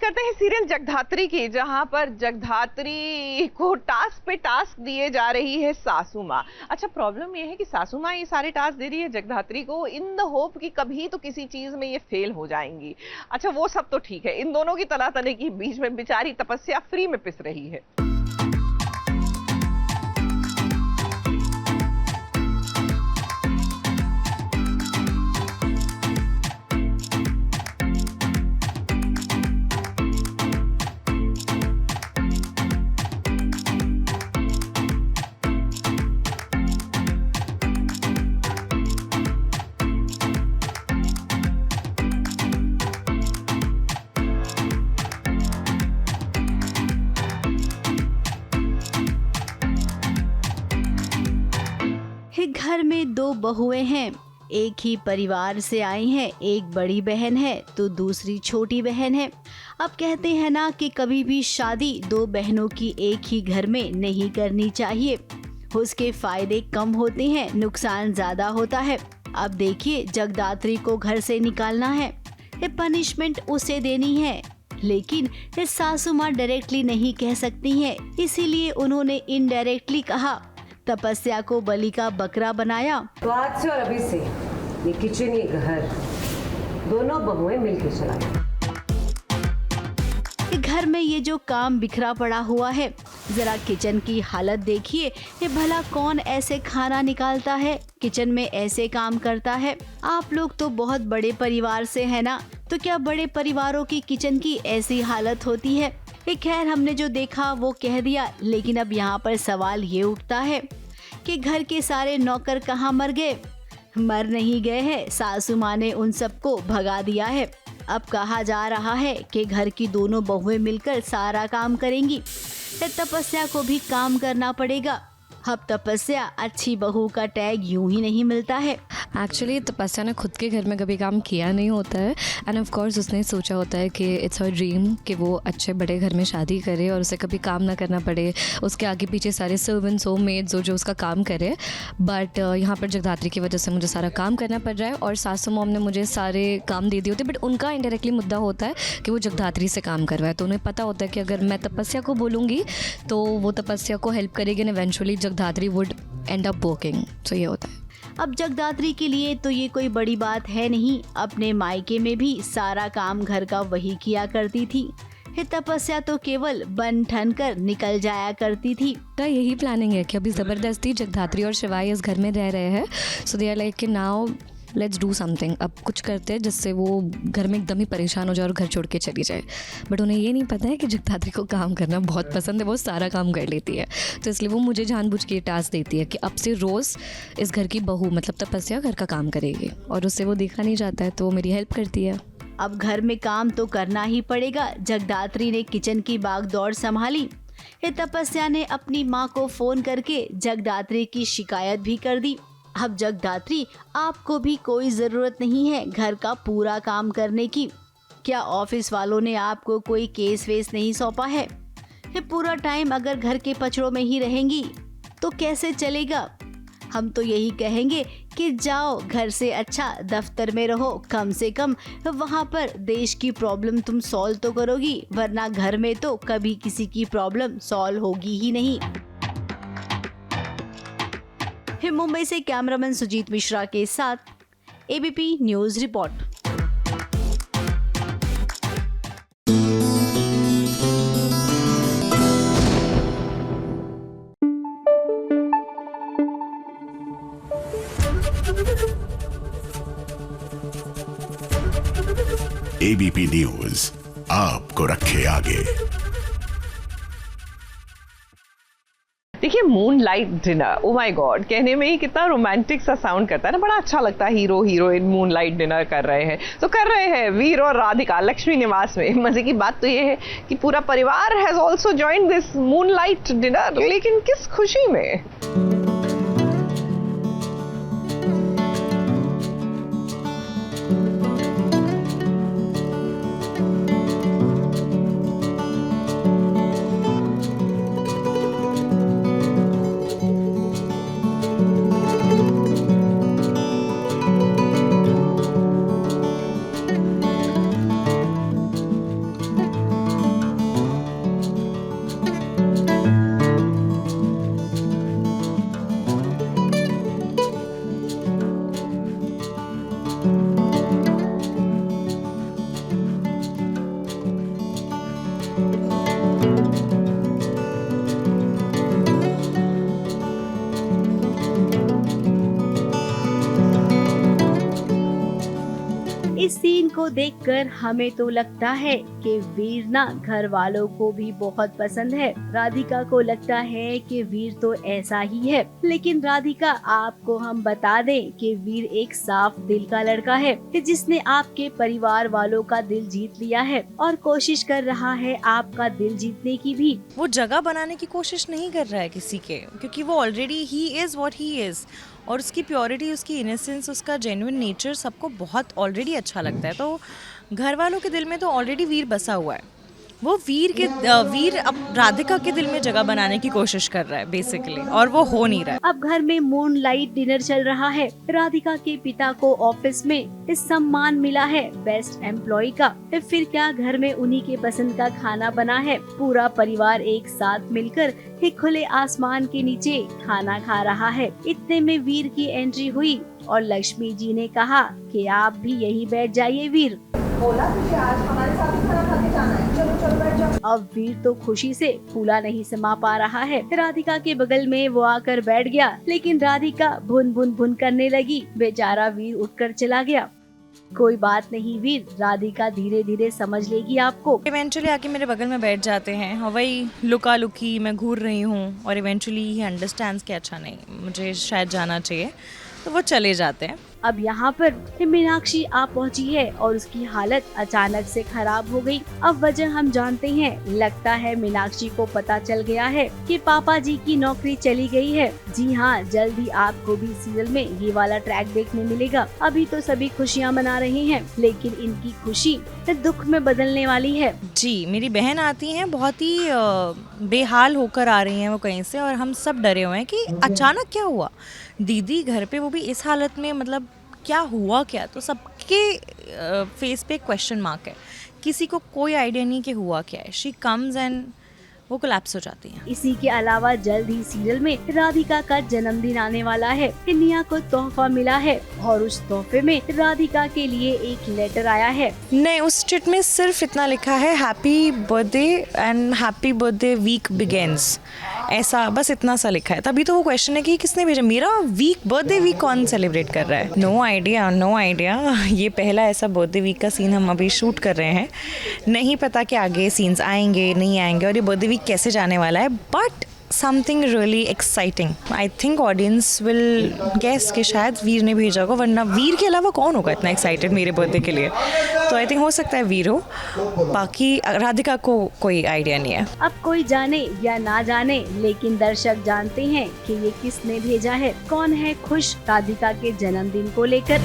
करते हैं सीरियल जगधात्री की, जहां पर जगधात्री को टास्क पे टास्क दिए जा रही है सासू माँ। अच्छा, प्रॉब्लम ये है कि सासू माँ ये सारे टास्क दे रही है जगधात्री को इन द होप कि कभी तो किसी चीज में ये फेल हो जाएंगी। अच्छा, वो सब तो ठीक है, इन दोनों की तनातनी के बीच में बेचारी तपस्या फ्री में पिस रही है। घर में दो बहुएं हैं, एक ही परिवार से आई हैं, एक बड़ी बहन है तो दूसरी छोटी बहन है। अब कहते हैं ना कि कभी भी शादी दो बहनों की एक ही घर में नहीं करनी चाहिए। उसके फायदे कम होते हैं, नुकसान ज्यादा होता है। अब देखिए, जगदात्री को घर से निकालना है, ये पनिशमेंट उसे देनी है, लेकिन ये सासू माँ डायरेक्टली नहीं कह सकती हैं, इसीलिए उन्होंने इनडायरेक्टली कहा। तपस्या को बलि का बकरा बनाया। तो आज से और अभी से ये किचन ये घर दोनों बहुएं मिलकर चलाएं। घर में ये जो काम बिखरा पड़ा हुआ है, जरा किचन की हालत देखिए। ये भला कौन ऐसे खाना निकालता है, किचन में ऐसे काम करता है। आप लोग तो बहुत बड़े परिवार से है ना, तो क्या बड़े परिवारों की किचन की ऐसी हालत होती है? खैर, हमने जो देखा वो कह दिया, लेकिन अब यहाँ पर सवाल ये उठता है कि घर के सारे नौकर कहाँ मर गए? मर नहीं गए हैं, सासू माँ ने उन सबको भगा दिया है। अब कहा जा रहा है कि घर की दोनों बहुएं मिलकर सारा काम करेंगी। तपस्या को भी काम करना पड़ेगा। अब तपस्या अच्छी बहू का टैग यूं ही नहीं मिलता है। एक्चुअली तपस्या ने खुद के घर में कभी काम किया नहीं होता है, एंड ऑफ कोर्स उसने सोचा होता है कि इट्स हर ड्रीम कि वो अच्छे बड़े घर में शादी करे और उसे कभी काम ना करना पड़े, उसके आगे पीछे सारे सर्वेंट्स हो, मेड्स हो जो उसका काम करे। बट यहाँ पर जगदात्री की वजह से मुझे सारा काम करना पड़ रहा है और सासू मॉम ने मुझे सारे काम दे दिए होते, बट उनका इनडायरेक्टली मुद्दा होता है कि वो जगदात्री से काम करवाए। तो उन्हें पता होता है कि अगर मैं तपस्या को बोलूँगी तो वो तपस्या को हेल्प करेगी, and eventually Jagadhatri would end up working. So ये होता है। अब जगदात्री के लिए तो ये कोई बड़ी बात है नहीं, अपने मायके में भी सारा काम घर का वही किया करती थी। तपस्या तो केवल बन ठन कर निकल जाया करती थी। तो यही प्लानिंग है कि अभी ज़बरदस्ती जगधात्री और शिवाय इस घर में रह रहे हैं। सो दे आर लाइक कि नाउ लेट्स डू समथिंग, अब कुछ करते हैं जिससे वो घर में एकदम ही परेशान हो जाए और घर छोड़ के चली जाए। बट उन्हें ये नहीं पता है कि जगदात्री को काम करना बहुत पसंद है, वो सारा काम कर लेती है। तो इसलिए वो मुझे जानबूझ के टास्क देती है कि अब से रोज़ इस घर की बहू मतलब तपस्या घर का काम करेगी, और उससे वो देखा नहीं जाता है तो वो मेरी हेल्प करती है। अब घर में काम तो करना ही पड़ेगा। जगदात्री ने किचन की बागदौड़ संभाली। तपस्या ने अपनी माँ को फोन करके जगदात्री की शिकायत भी कर दी। अब जगदात्री, आपको भी कोई जरूरत नहीं है घर का पूरा काम करने की। क्या ऑफिस वालों ने आपको कोई केस वेस नहीं सौंपा है? पूरा टाइम अगर घर के पचड़ों में ही रहेंगी तो कैसे चलेगा? हम तो यही कहेंगे कि जाओ, घर से अच्छा दफ्तर में रहो, कम से कम वहाँ पर देश की प्रॉब्लम तुम सॉल्व तो करोगी, वरना घर में तो कभी किसी की प्रॉब्लम सॉल्व होगी ही नहीं। मुंबई से कैमरामैन सुजीत मिश्रा के साथ ABP news report. ABP news आपको रखे आगे। देखिए, moonlight dinner, oh my God, कहने में ही कितना रोमांटिक सा साउंड करता है ना, बड़ा अच्छा लगता है। हीरो हीरोइन मूनलाइट डिनर कर रहे हैं, तो कर रहे हैं वीर और राधिका लक्ष्मी निवास में। मजे की बात तो ये है कि पूरा परिवार has also joined this moonlight dinner, लेकिन किस खुशी में? को देखकर हमें तो लगता है कि वीर ना घर वालों को भी बहुत पसंद है। राधिका को लगता है कि वीर तो ऐसा ही है, लेकिन राधिका आपको हम बता दें कि वीर एक साफ दिल का लड़का है जिसने आपके परिवार वालों का दिल जीत लिया है और कोशिश कर रहा है आपका दिल जीतने की भी। वो जगह बनाने की कोशिश नहीं कर रहा है किसी के, क्योंकि वो already he is what he is, और उसकी प्योरिटी, उसकी इनोसेंस, उसका जेन्युइन नेचर सबको बहुत ऑलरेडी अच्छा लगता है। तो घर वालों के दिल में तो ऑलरेडी वीर बसा हुआ है। वो वीर अब राधिका के दिल में जगह बनाने की कोशिश कर रहा है बेसिकली, और वो हो नहीं रहा है। अब घर में मून लाइट डिनर चल रहा है। राधिका के पिता को ऑफिस में इस सम्मान मिला है बेस्ट एम्प्लॉय का। फिर क्या घर में उन्हीं के पसंद का खाना बना है। पूरा परिवार एक साथ मिलकर एक खुले आसमान के नीचे खाना खा रहा है। इतने में वीर की एंट्री हुई और लक्ष्मी जी ने कहा कि आप भी यहीं बैठ जाइए वीर। बोला तुझे आज हमारे साथ ही खाना खा के जाना है, चलो चलो बैठ जाओ। अब वीर तो खुशी से फूला नहीं समा पा रहा है। राधिका के बगल में वो आकर बैठ गया, लेकिन राधिका भुन भुन भुन करने लगी। बेचारा वीर उठकर चला गया। कोई बात नहीं वीर, राधिका धीरे धीरे समझ लेगी आपको। इवेंचुअली आके मेरे बगल में बैठ जाते हैं और वही लुका लुकी मैं घूर रही हूँ, और इवेंचुअली ही अंडरस्टैंड्स कि अच्छा नहीं, मुझे शायद जाना चाहिए, तो वो चले जाते हैं। अब यहाँ पर मीनाक्षी आ पहुँची है और उसकी हालत अचानक से खराब हो गई। अब वजह हम जानते हैं। लगता है मीनाक्षी को पता चल गया है कि पापा जी की नौकरी चली गई है। जी हाँ, जल्द ही आपको भी सीरियल में ये वाला ट्रैक देखने मिलेगा। अभी तो सभी खुशियाँ मना रहे हैं, लेकिन इनकी खुशी दुख में बदलने वाली है। जी, मेरी बहन आती हैं, बहुत ही बेहाल होकर आ रही हैं वो कहीं से, और हम सब डरे हुए हैं कि अचानक क्या हुआ दीदी घर पे, वो भी इस हालत में, मतलब क्या हुआ क्या। तो सबके फेस पे क्वेश्चन मार्क है, किसी को कोई आइडिया नहीं कि हुआ क्या है। शी कम्स एंड वो कोलैप्स हो जाती हैं। इसी के अलावा जल्द ही सीरियल में राधिका का जन्मदिन आने वाला है। निया को तोहफा मिला है और उस तोहफे में राधिका के लिए एक लेटर आया है। नहीं, उस चिट में सिर्फ इतना लिखा है, happy birthday and happy birthday week begins, ऐसा बस इतना सा लिखा है। तभी तो वो क्वेश्चन है कि किसने भेजा, मेरा वीक बर्थडे वीक कौन सेलिब्रेट कर रहा है। No idea. ये पहला ऐसा बर्थडे वीक का सीन हम अभी शूट कर रहे हैं। नहीं पता कि आगे सीन्स आएंगे नहीं आएंगे और ये बर्थडे वीक कैसे जाने वाला है, but something really exciting. I think audience will guess कि शायद वीर ने भेजा होगा, वरना वीर के अलावा कौन होगा इतना एक्साइटेड मेरे बर्थडे के लिए। तो आई थिंक हो सकता है वीर हो, बाकी राधिका को कोई आइडिया नहीं है। अब कोई जाने या ना जाने, लेकिन दर्शक जानते हैं कि ये किसने भेजा है। कौन है खुश राधिका के जन्मदिन को लेकर।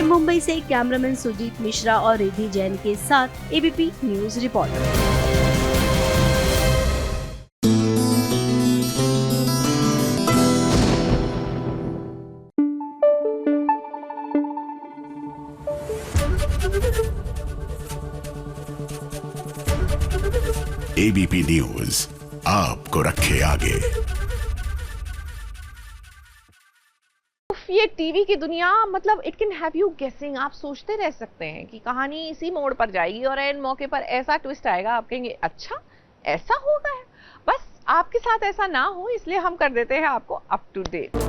मुंबई से कैमरामैन सुजीत मिश्रा और रिद्धि जैन के साथ ABP news report. ABP news आपको रखे आगे। ये टीवी की दुनिया, मतलब इट कैन हैव यू गेसिंग। आप सोचते रह सकते हैं कि कहानी इसी मोड़ पर जाएगी और एंड मौके पर ऐसा ट्विस्ट आएगा, आप कहेंगे अच्छा ऐसा होगा है। बस आपके साथ ऐसा ना हो, इसलिए हम कर देते हैं आपको up to date.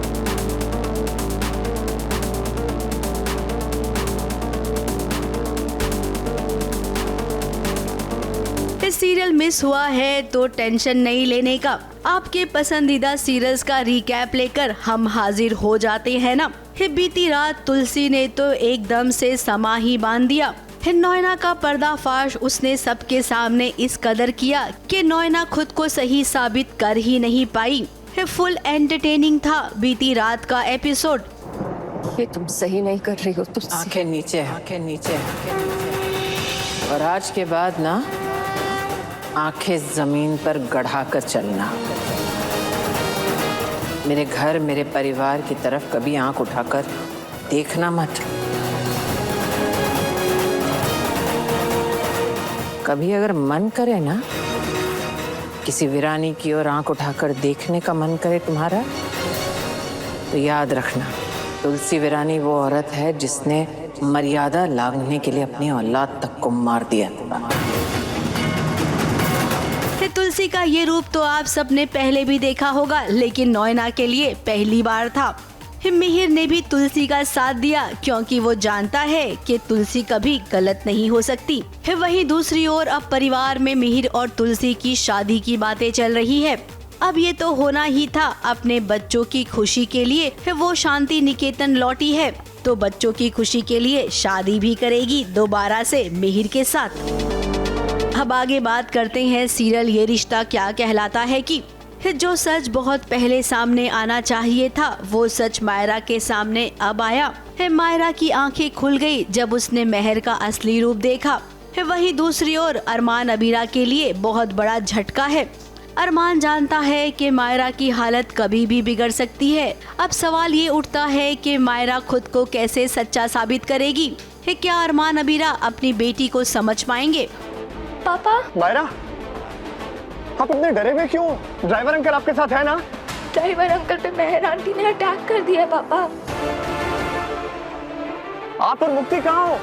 Serial miss हुआ है तो टेंशन नहीं लेने का। आपके पसंदीदा सीरियल्स का रिकैप लेकर हम हाजिर हो जाते हैं ना। बीती रात तुलसी ने तो एकदम से समा ही बांध दिया। नोएना का पर्दाफाश उसने सबके सामने इस कदर किया कि नोएना खुद को सही साबित कर ही नहीं पाई। फुल एंटरटेनिंग था बीती रात का एपिसोड। ये तुम सही नहीं कर रही हो। तुम आंखें नीचे, आंखें नीचे। और आज के बाद ना आंखें जमीन पर गढ़ा कर चलना। मेरे घर, मेरे परिवार की तरफ कभी आंख उठाकर देखना मत। कभी अगर मन करे ना, किसी वीरानी की ओर आंख उठाकर देखने का मन करे तुम्हारा, तो याद रखना, तुलसी वीरानी वो औरत है जिसने मर्यादा लांघने के लिए अपनी औलाद तक को मार दिया। तुलसी का ये रूप तो आप सबने पहले भी देखा होगा, लेकिन नोएना के लिए पहली बार था। मिहिर ने भी तुलसी का साथ दिया क्योंकि वो जानता है कि तुलसी कभी गलत नहीं हो सकती। वहीं दूसरी ओर अब परिवार में मिहिर और तुलसी की शादी की बातें चल रही है। अब ये तो होना ही था। अपने बच्चों की खुशी के लिए वो शांति निकेतन लौटी है, तो बच्चों की खुशी के लिए शादी भी करेगी दोबारा से मिहिर के साथ। अब आगे बात करते हैं सीरियल ये रिश्ता क्या कहलाता है की जो सच बहुत पहले सामने आना चाहिए था वो सच मायरा के सामने अब आया है। मायरा की आंखें खुल गई जब उसने मेहर का असली रूप देखा है। वहीं दूसरी ओर अरमान अबीरा के लिए बहुत बड़ा झटका है। अरमान जानता है कि मायरा की हालत कभी भी बिगड़ सकती है। अब सवाल ये उठता है कि मायरा खुद को कैसे सच्चा साबित करेगी। है क्या अरमान अबीरा अपनी बेटी को समझ पाएंगे? पापा। मायरा, आप इतने डरे हुए क्यों? ड्राइवर अंकल आपके साथ है ना? ड्राइवर अंकल पे मेहर आंटी ने अटैक कर दिया है पापा। आप और मुक्ति कहाँ हो?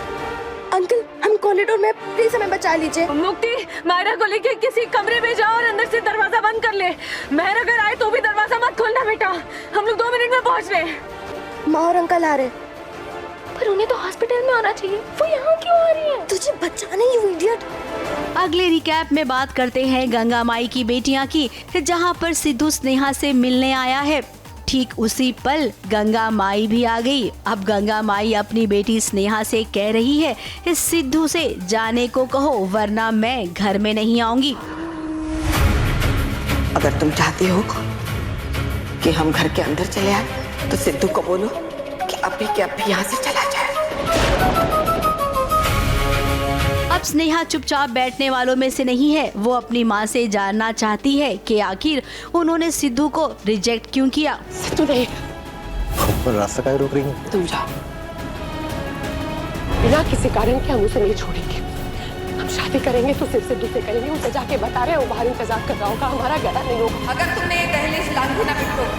अंकल हम कॉरिडोर में, प्लीज हमें बचा लीजिए। मुक्ति, मायरा को लेके किसी कमरे में जाओ और अंदर से दरवाजा बंद कर ले। मेहर अगर आए तो भी दरवाजा मत खोलना बेटा, हम लोग 2 मिनट में पहुँच रहे हैं। माँ और अंकल आ रहे, पर उन्हें तो हॉस्पिटल में आना चाहिए, वो यहाँ क्यों आ रही है? तुझे बचाने यू इडियट। अगले रिकैप में बात करते हैं गंगा माई की बेटियां की, जहां पर सिद्धू स्नेहा से मिलने आया है। ठीक उसी पल गंगा माई भी आ गई। अब गंगा माई अपनी बेटी स्नेहा से कह रही है इस सिद्धू से जाने को कहो वरना मैं घर में नहीं आऊंगी। अगर तुम चाहती हो कि हम घर के अंदर चले आए तो सिद्धू को बोलो कि अभी के अभी यहाँ से चला जाए। अब स्नेहा चुपचाप बैठने वालों में से नहीं है। वो अपनी माँ से जानना चाहती है कि आखिर उन्होंने सिद्धू को रिजेक्ट क्यों किया। सिद्धू नहीं, रास्ता काहे रोक रही है? तुम जाओ। बिना किसी कारण के हम उसे नहीं छोड़ेंगे। हम शादी करेंगे तो सिर्फ सिद्धू से करेंगे। उसे जाके बता रहे हैं वो बाहर इंतजार कर रहा होगा, हमारा गला नहीं होगा। अगर तुमने ये दहलीज लांघी ना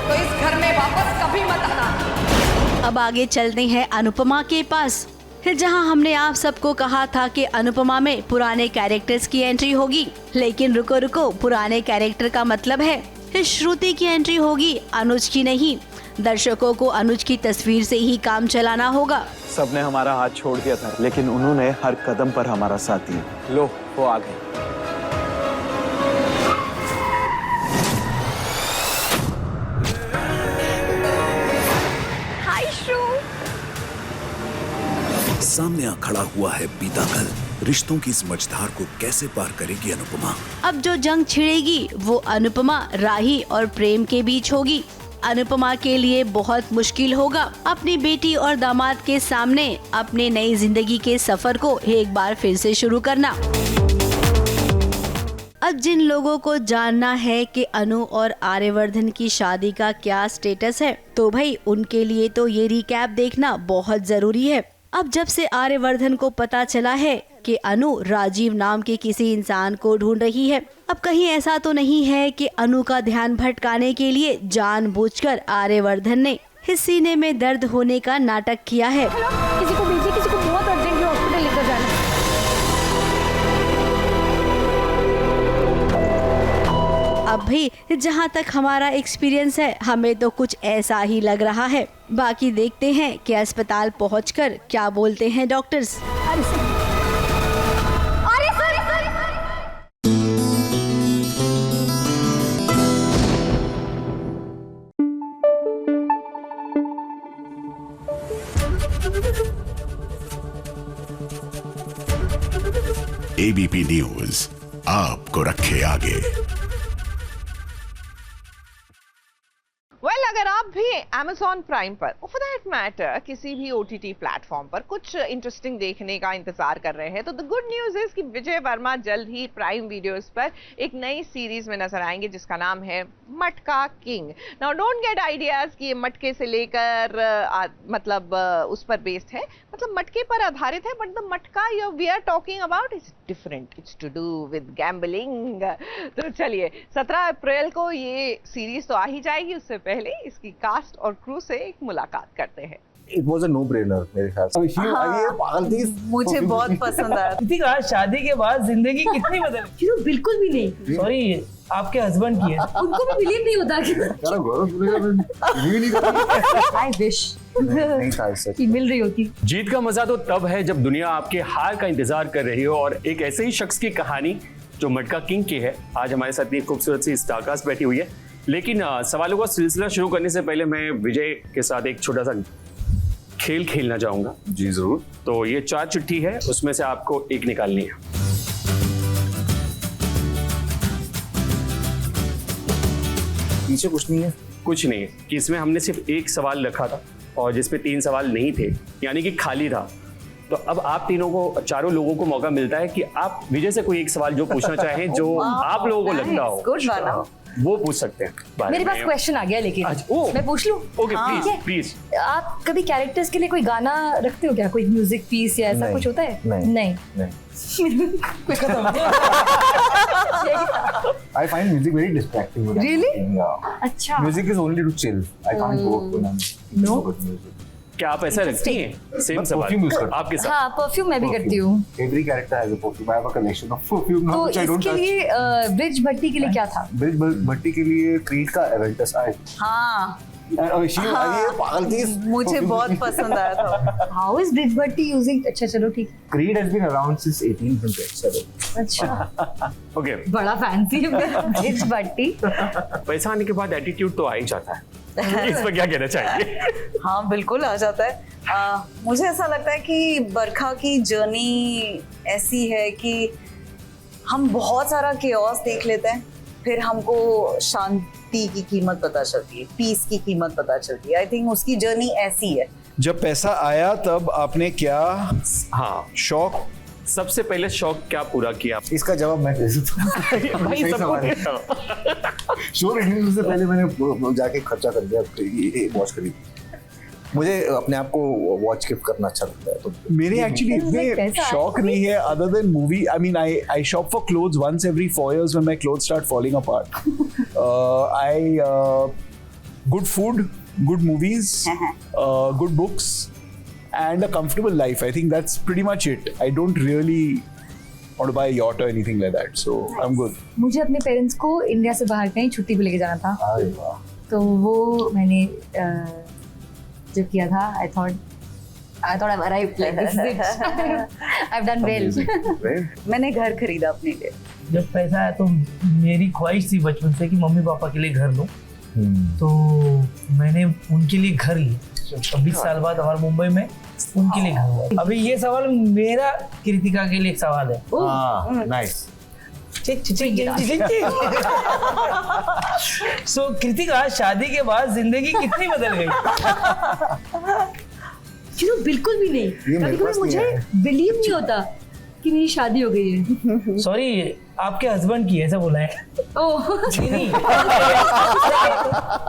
तो इस घर में वापस कभी मत आना। अब आगे चलते हैं अनुपमा के पास, जहां हमने आप सबको कहा था कि अनुपमा में पुराने कैरेक्टर्स की एंट्री होगी, लेकिन रुको रुको, पुराने कैरेक्टर का मतलब है श्रुति की एंट्री होगी, अनुज की नहीं। दर्शकों को अनुज की तस्वीर से ही काम चलाना होगा। सबने हमारा हाथ छोड़ दिया था लेकिन उन्होंने हर कदम पर हमारा साथ दिया। लो वो आ गए। सामने खड़ा हुआ है बीता कल। रिश्तों की इस मझधार को कैसे पार करेगी अनुपमा? अब जो जंग छिड़ेगी वो अनुपमा, राही और प्रेम के बीच होगी। अनुपमा के लिए बहुत मुश्किल होगा अपनी बेटी और दामाद के सामने अपने नई जिंदगी के सफर को एक बार फिर से शुरू करना। अब जिन लोगों को जानना है कि अनु और आर्यवर्धन की शादी का क्या स्टेटस है, तो भाई उनके लिए तो ये रिकैप देखना बहुत जरूरी है। अब जब से आर्यवर्धन को पता चला है कि अनु राजीव नाम के किसी इंसान को ढूंढ रही है, अब कहीं ऐसा तो नहीं है कि अनु का ध्यान भटकाने के लिए जानबूझकर आर्यवर्धन ने सीने में दर्द होने का नाटक किया है। किसी को भेजिए, किसी को बहुत अर्जेंटली हॉस्पिटल लेकर जाना। अब भी जहाँ तक हमारा एक्सपीरियंस है हमें तो कुछ ऐसा ही लग रहा है। बाकी देखते हैं कि अस्पताल पहुंचकर क्या बोलते हैं डॉक्टर्स। एबीपी न्यूज आपको रखे आगे। अगर आप भी Amazon प्राइम पर फॉर दैट मैटर किसी भी OTT प्लेटफॉर्म पर कुछ इंटरेस्टिंग देखने का इंतजार कर रहे हैं तो द गुड न्यूज इज कि विजय वर्मा जल्द ही प्राइम वीडियोस पर एक नई सीरीज में नजर आएंगे जिसका नाम है मटका king. Now don't get ideas कि ये मटके से लेकर मतलब उस पर बेस्ड है, मतलब मटके पर आधारित है, but the matka we are talking about is different, it's to do with gambling. तो चलिए 17 अप्रैल को ये सीरीज तो आ ही जाएगी, उससे पहले इसकी कास्ट और क्रू से एक मुलाकात करते हैं। It was a no-brainer मेरे ख्याल से। ये पागल थी। मुझे बहुत पसंद आया। शादी के बाद जिंदगी कितनी बदली? बिल्कुल भी नहीं। सॉरी आपके हस्बैंड की है। उनको भी बिलीव नहीं होता कि आई विश कि मिल रही होती। जीत का मजा तो तब है जब दुनिया आपके हार का इंतजार कर रही हो, और एक ऐसे ही शख्स की कहानी जो मटका किंग की है आज हमारे साथ एक खूबसूरत सी स्टारकास्ट बैठी हुई है। लेकिन सवालों का सिलसिला शुरू करने से पहले मैं विजय के साथ एक छोटा सा खेल खेलना चाहूंगा। जी जरूर। तो ये 4 चिट्ठी है, उसमें से आपको एक निकालनी है। पीछे कुछ नहीं है? कुछ नहीं है कि इसमें हमने सिर्फ एक सवाल रखा था और जिसपे 3 सवाल नहीं थे, यानी कि खाली था। तो अब आप तीनों को, चारों लोगों को मौका मिलता है कि आप विजय से कोई एक सवाल जो पूछना चाहें, जो आप लोगों को लगता हो वो पूछ सकते हैं। मेरे पास क्वेश्चन आ गया, लेकिन मैं पूछ लूं? Okay please please. आप कभी कैरेक्टर्स के लिए कोई गाना रखते हो क्या, कोई म्यूजिक पीस या ऐसा कुछ होता है? नहीं। I find music very distracting. Really? Yeah. अच्छा। Music is only to chill. I can't go when I'm No. with music. क्या आप ऐसा रखती हैं? सेम सवाल आपके साथ। हाँ, परफ्यूम मैं भी करती हूँ। Every character has a perfume. I have a collection of perfume now, which I don't इसके touch. लिए ब्रिज भट्टी के लिए क्या था? ब्रिज भट्टी के लिए क्रीड का एवेंटस आए। हाँ। ये पागल थी। मुझे बहुत पसंद आया था। How is bridge Bhatti using? अच्छा चलो ठीक। Creed has been around since 1807. अच्छा। ओके। बड़ा फैंसी है ब्रिज भट्टी। पैसा आने के बाद एटीट्यूड तो आ ही जाता है। इस पर क्या कहना चाहिए? हाँ बिल्कुल आ जाता है। मुझे ऐसा लगता है कि बरखा की जर्नी ऐसी है कि हम बहुत सारा केओस देख लेते हैं, फिर हमको शांति की कीमत पता चलती है, पीस की कीमत पता चलती है। आई थिंक उसकी जर्नी ऐसी है। जब पैसा आया तब आपने क्या शौक, सबसे पहले शौक क्या पूरा किया? इसका जवाब मैं दे सकता हूँ। भाई सबको शो रिलीज से पहले मैंने जाके खर्चा कर दिया, ये वॉच खरीदी। मुझे अपने आप को वॉच गिफ्ट करना अच्छा लगता है। तो मेरे एक्चुअली इतने शौक नहीं है other than movie. I mean I shop for clothes once every 4 years when my clothes start falling apart. Good food, good movies, good books, and a comfortable life. I think that's pretty much it. I don't really want to buy a yacht or anything like that, so I'm good. मुझे अपने parents को India से बाहर कहीं छुट्टी पे लेके जाना था, तो वो मैंने जो किया था, I thought I've arrived like this is it. I've done well. मैंने घर खरीदा अपने लिए। जब पैसा आया तो मेरी ख्वाहिश थी बचपन से कि मम्मी पापा के लिए घर लूं, तो मैंने उनके लिए घर लिया। 20 साल बाद हमारे मुंबई में उनके लिए घर हुआ। अभी ये सवाल मेरा कृतिका के लिए एक सवाल है। नाइस। सो कृतिका, शादी के बाद जिंदगी कितनी बदल गई? बिल्कुल भी नहीं। कभी-कभी मुझे बिलीव नहीं होता कि मेरी शादी हो गई है। सॉरी, आपके हस्बैंड की ऐसा बोला है। ओह नहीं,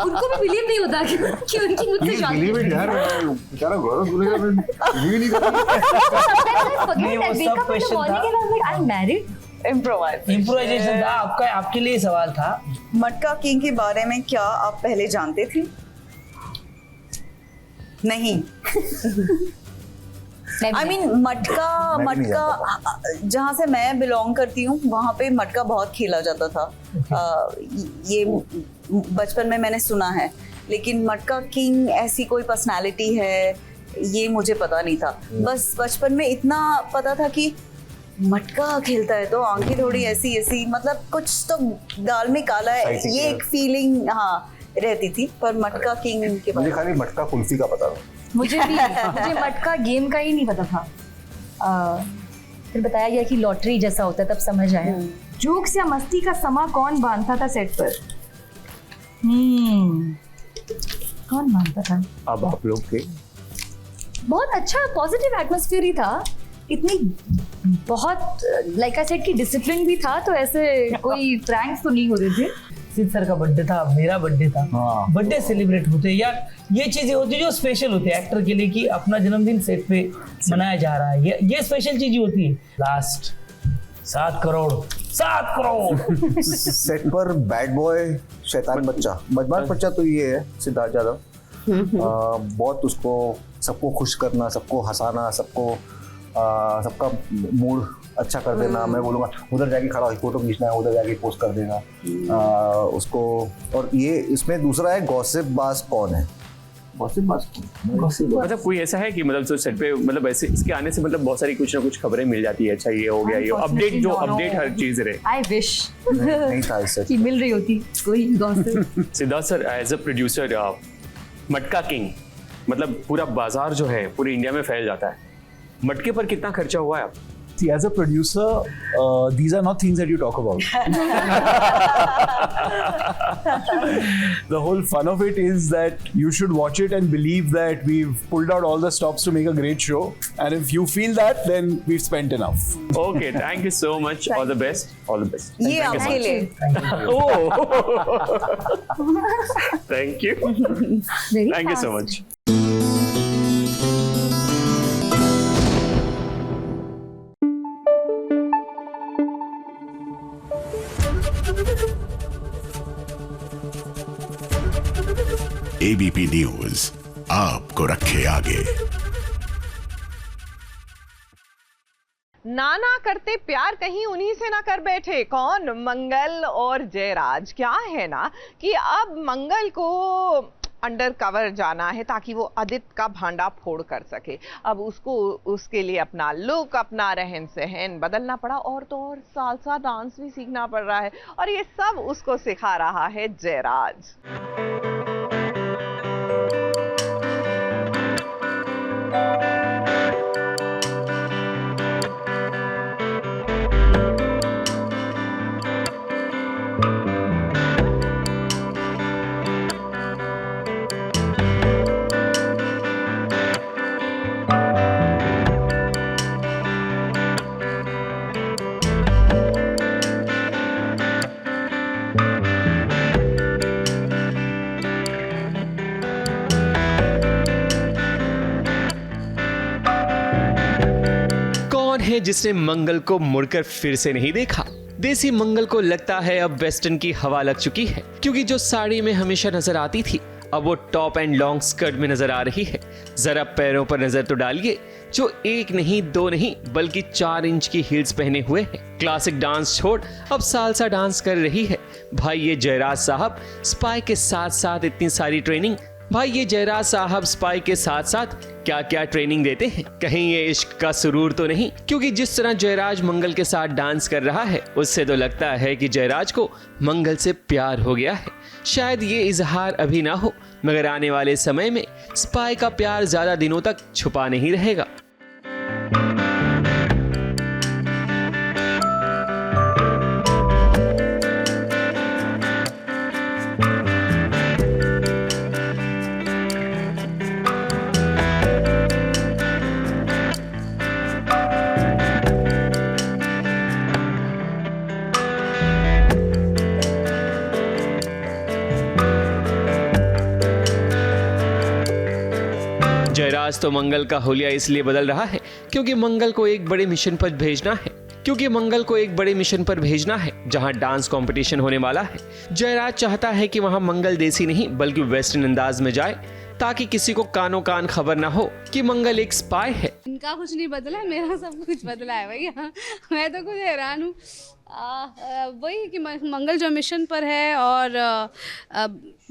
उनको भी बिलीव नहीं होता कि उनकी मुझसे शादी हो गई। यार बेचारा गौरव बोलेगा मैं बिलीव नहीं करता। नहीं, वो सब क्वेश्चन था। इम्प्रोवाइजेशन था आपका। आपके लिए सवाल था, मटका किंग के बारे में क्या आप पहले जानते थे? नहीं। I mean, मटका जहाँ से मैं बिलोंग करती हूँ वहाँ पे मटका बहुत खेला जाता था। ये बचपन में मैंने सुना है, लेकिन मटका किंग ऐसी कोई पर्सनालिटी है ये मुझे पता नहीं था। बस बचपन में इतना पता था कि मटका खेलता है तो आंखें थोड़ी ऐसी ऐसी, मतलब कुछ तो दाल में काला है, ये एक फीलिंग रहती थी। पर मटका किंग के मुझे खाली मटका कुल्फी का पता था। मुझे मटका गेम का ही नहीं पता था। फिर बताया गया कि लॉटरी जैसा होता है, तब समझ आया। जोक्स या मस्ती का समा कौन बांधता था सेट पर? कौन बांधता था? अब आप लोग के बहुत अच्छा पॉजिटिव एटमॉस्फेयर ही था। इतनी बहुत लाइक आई सेड कि डिसिप्लिन भी था, तो ऐसे कोई प्रैंक्स तो नहीं हो रहे थे। सिद्ध सर का बर्थडे था, मेरा बर्थडे था, बर्थडे सेलिब्रेट होते यार। ये चीजें होती जो स्पेशल होती है एक्टर के लिए कि अपना जन्मदिन सेट पे मनाया जा रहा है, ये स्पेशल चीज होती है। लास्ट 7 करोड़ सेट पर बैड बॉय, शैतान बच्चा, बदमाश बच्चा तो ये है सिद्धार्थ यादव। बहुत उसको सबको खुश करना, सबको हंसाना, सबका मूड अच्छा कर देना, मैं बोलूँगा उधर जाके खड़ा फोटो खींचना है, उधर जाके पोस्ट कर देना उसको। और ये इसमें दूसरा है गॉसिप बाज कौन है। मतलब कोई ऐसा है कि मतलब जो सेट पे मतलब ऐसे इसके आने से मतलब बहुत सारी कुछ ना कुछ खबरें मिल जाती है, अच्छा ये हो गया, ये अपडेट जो अपडेट हर चीज रहे। आई विश नहीं था इससे कि मिल रही होती कोई gossip. Siddharth sir as a producer matka king मतलब पूरा बाजार जो है पूरे इंडिया में फैल जाता है, मटके पर कितना खर्चा हुआ है आप? See, as a producer, these are not things that you talk about. The whole fun of it is that you should watch it and believe that we've pulled out all the stops to make a great show. And if you feel that, then we've spent enough. Okay, thank you so much. All the best. All the best. ये आपके लिए। Thank you. Thank you so much. ABP news आपको रखे आगे। नाना करते प्यार कहीं उन्हीं से ना कर बैठे। कौन? मंगल और जयराज। क्या है ना कि अब मंगल को अंडर कवर जाना है ताकि वो आदित्य का भांडा फोड़ कर सके। अब उसको उसके लिए अपना लुक, अपना रहन सहन बदलना पड़ा और तो और सालसा डांस भी सीखना पड़ रहा है और ये सब उसको सिखा रहा है जयराज। जिसने मंगल को मुड़कर फिर से नहीं देखा। देसी मंगल को लगता है अब वेस्टर्न की हवा लग चुकी है, क्योंकि जो साड़ी में हमेशा नजर आती थी अब वो टॉप एंड लॉन्ग स्कर्ट में नजर आ रही है। जरा पैरों पर नजर तो डालिए, जो 1 नहीं 2 नहीं बल्कि 4 इंच की हील्स पहने हुए हैं। क्लासिक डांस छोड़ अब सालसा डांस कर रही है। भाई ये जयराज साहब स्पाई के साथ साथ इतनी सारी ट्रेनिंग, भाई ये जयराज साहब स्पाई के साथ साथ क्या क्या ट्रेनिंग देते हैं। कहीं ये इश्क का सुरूर तो नहीं, क्योंकि जिस तरह जयराज मंगल के साथ डांस कर रहा है उससे तो लगता है कि जयराज को मंगल से प्यार हो गया है। शायद ये इजहार अभी ना हो, मगर आने वाले समय में स्पाई का प्यार ज्यादा दिनों तक छुपा नहीं रहेगा। जयराज तो मंगल का हुलिया इसलिए बदल रहा है क्योंकि मंगल को एक बड़े मिशन पर भेजना है, जहां डांस कंपटीशन होने वाला है। जयराज चाहता है कि वहां मंगल देसी नहीं बल्कि वेस्टर्न अंदाज में जाए, ताकि किसी को कानों कान खबर ना हो कि मंगल एक स्पाई है। इनका कुछ नहीं बदला, मेरा सब कुछ बदला है भैया। मैं तो कुछ हैरान हूँ। वही कि मंगल जो मिशन पर है और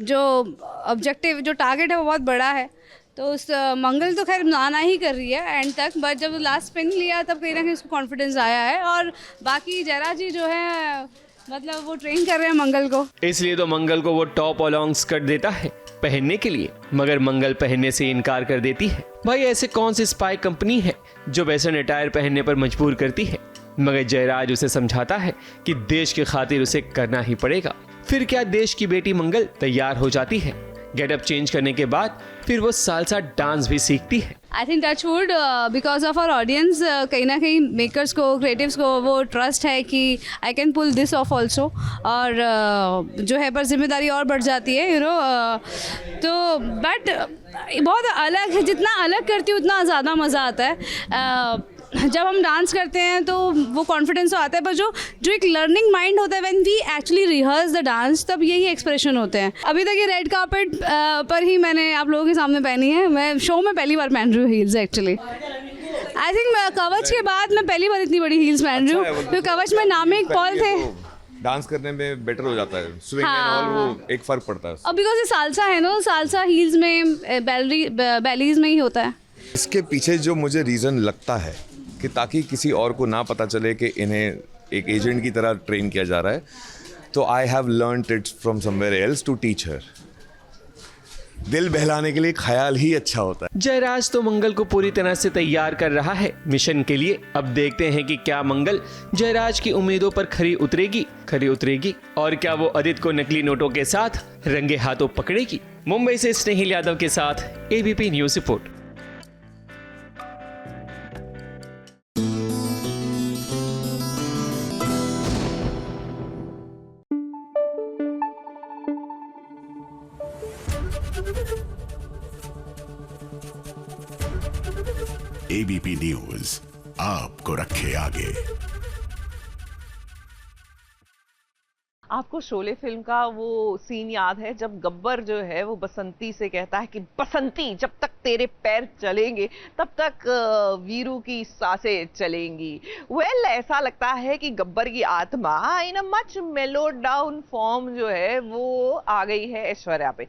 जो ऑब्जेक्टिव जो टारगेट है वो बहुत बड़ा है, तो उस मंगल तो खैर आना ही कर रही है एंड तक, बट जब लास्ट स्पिन लिया तब कहीं ना कहीं उसको कॉन्फिडेंस आया है। और बाकी जयराज जी जो है मतलब वो ट्रेन कर रहे हैं मंगल को, इसलिए तो मंगल को वो टॉप और लॉन्ग स्कर्ट देता है पहनने के लिए, मगर मंगल पहनने से इनकार कर देती है। भाई ऐसे कौन सी स्पाई कंपनी है जो वेस्टर्न अटायर पहनने पर मजबूर करती है, मगर जयराज उसे समझाता है कि देश की खातिर उसे करना ही पड़ेगा। फिर क्या देश की बेटी मंगल तैयार हो जाती है। गेटअप चेंज करने के बाद फिर वो सालसा डांस भी सीखती है। I think touchwood because of our audience, कहीं ना कहीं मेकर्स को, क्रिएटिव्स को वो ट्रस्ट है कि I can pull this off also, और जो है पर जिम्मेदारी और बढ़ जाती है तो बट बहुत अलग है, जितना अलग करती हूँ उतना ज़्यादा मज़ा आता है। जब हम डांस करते हैं तो वो कॉन्फिडेंस तो आता है, पर जो एक लर्निंग माइंड होता है when we actually rehearse the dance, तब यही एक्सप्रेशन होते हैं। अभी तक ये रेड कार्पेट पर ही मैंने आप लोगों के सामने पहनी है। मैं शो में पहली बार पहन रही हूँ हील्स एक्चुअली। आई थिंक कवच के बाद मैं पहली बार इतनी बड़ी हील्स पहन रही हूँ, क्योंकि कवच में नामिक पॉल थे। डांस करने में बेटर हो जाता है, स्विंग एंड ऑल, वो एक फर्क पड़ता है। अब बिकॉज ये सालसा है ना, सालसा हील्स में बैलीज में ही होता है। इसके पीछे जो मुझे रीज़न लगता है कि ताकि किसी और को ना पता चले कि इन्हें एक एजेंट की तरह ट्रेन किया जा रहा है, तो I have learned it from somewhere else to teach her. दिल बहलाने के लिए ख्याल ही अच्छा होता है। जयराज तो मंगल को पूरी तरह से तैयार कर रहा है मिशन के लिए। अब देखते हैं कि क्या मंगल जयराज की उम्मीदों पर खरी उतरेगी और क्या वो आदित्य को नकली नोटों के साथ रंगे हाथों पकड़ेगी। मुंबई से स्नेहिल यादव के साथ ABP news report. ABP news आपको रखे आगे। आपको शोले फिल्म का वो सीन याद है जब गब्बर जो है वो बसंती से कहता है कि बसंती, जब तक तेरे पैर चलेंगे तब तक वीरू की सांसें चलेंगी। वेल, ऐसा लगता है कि गब्बर की आत्मा in a much mellow down form जो है वो आ गई है ऐश्वर्या पे।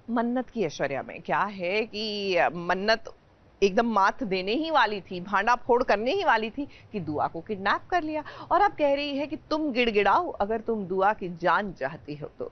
मन्नत की ऐश्वर्या में क्या है कि मन्नत एकदम मात देने ही वाली थी, भांडा फोड़ करने ही वाली थी कि दुआ को किडनैप कर लिया, और अब कह रही है कि तुम गिड़गिड़ाओ अगर तुम दुआ की जान चाहती हो तो।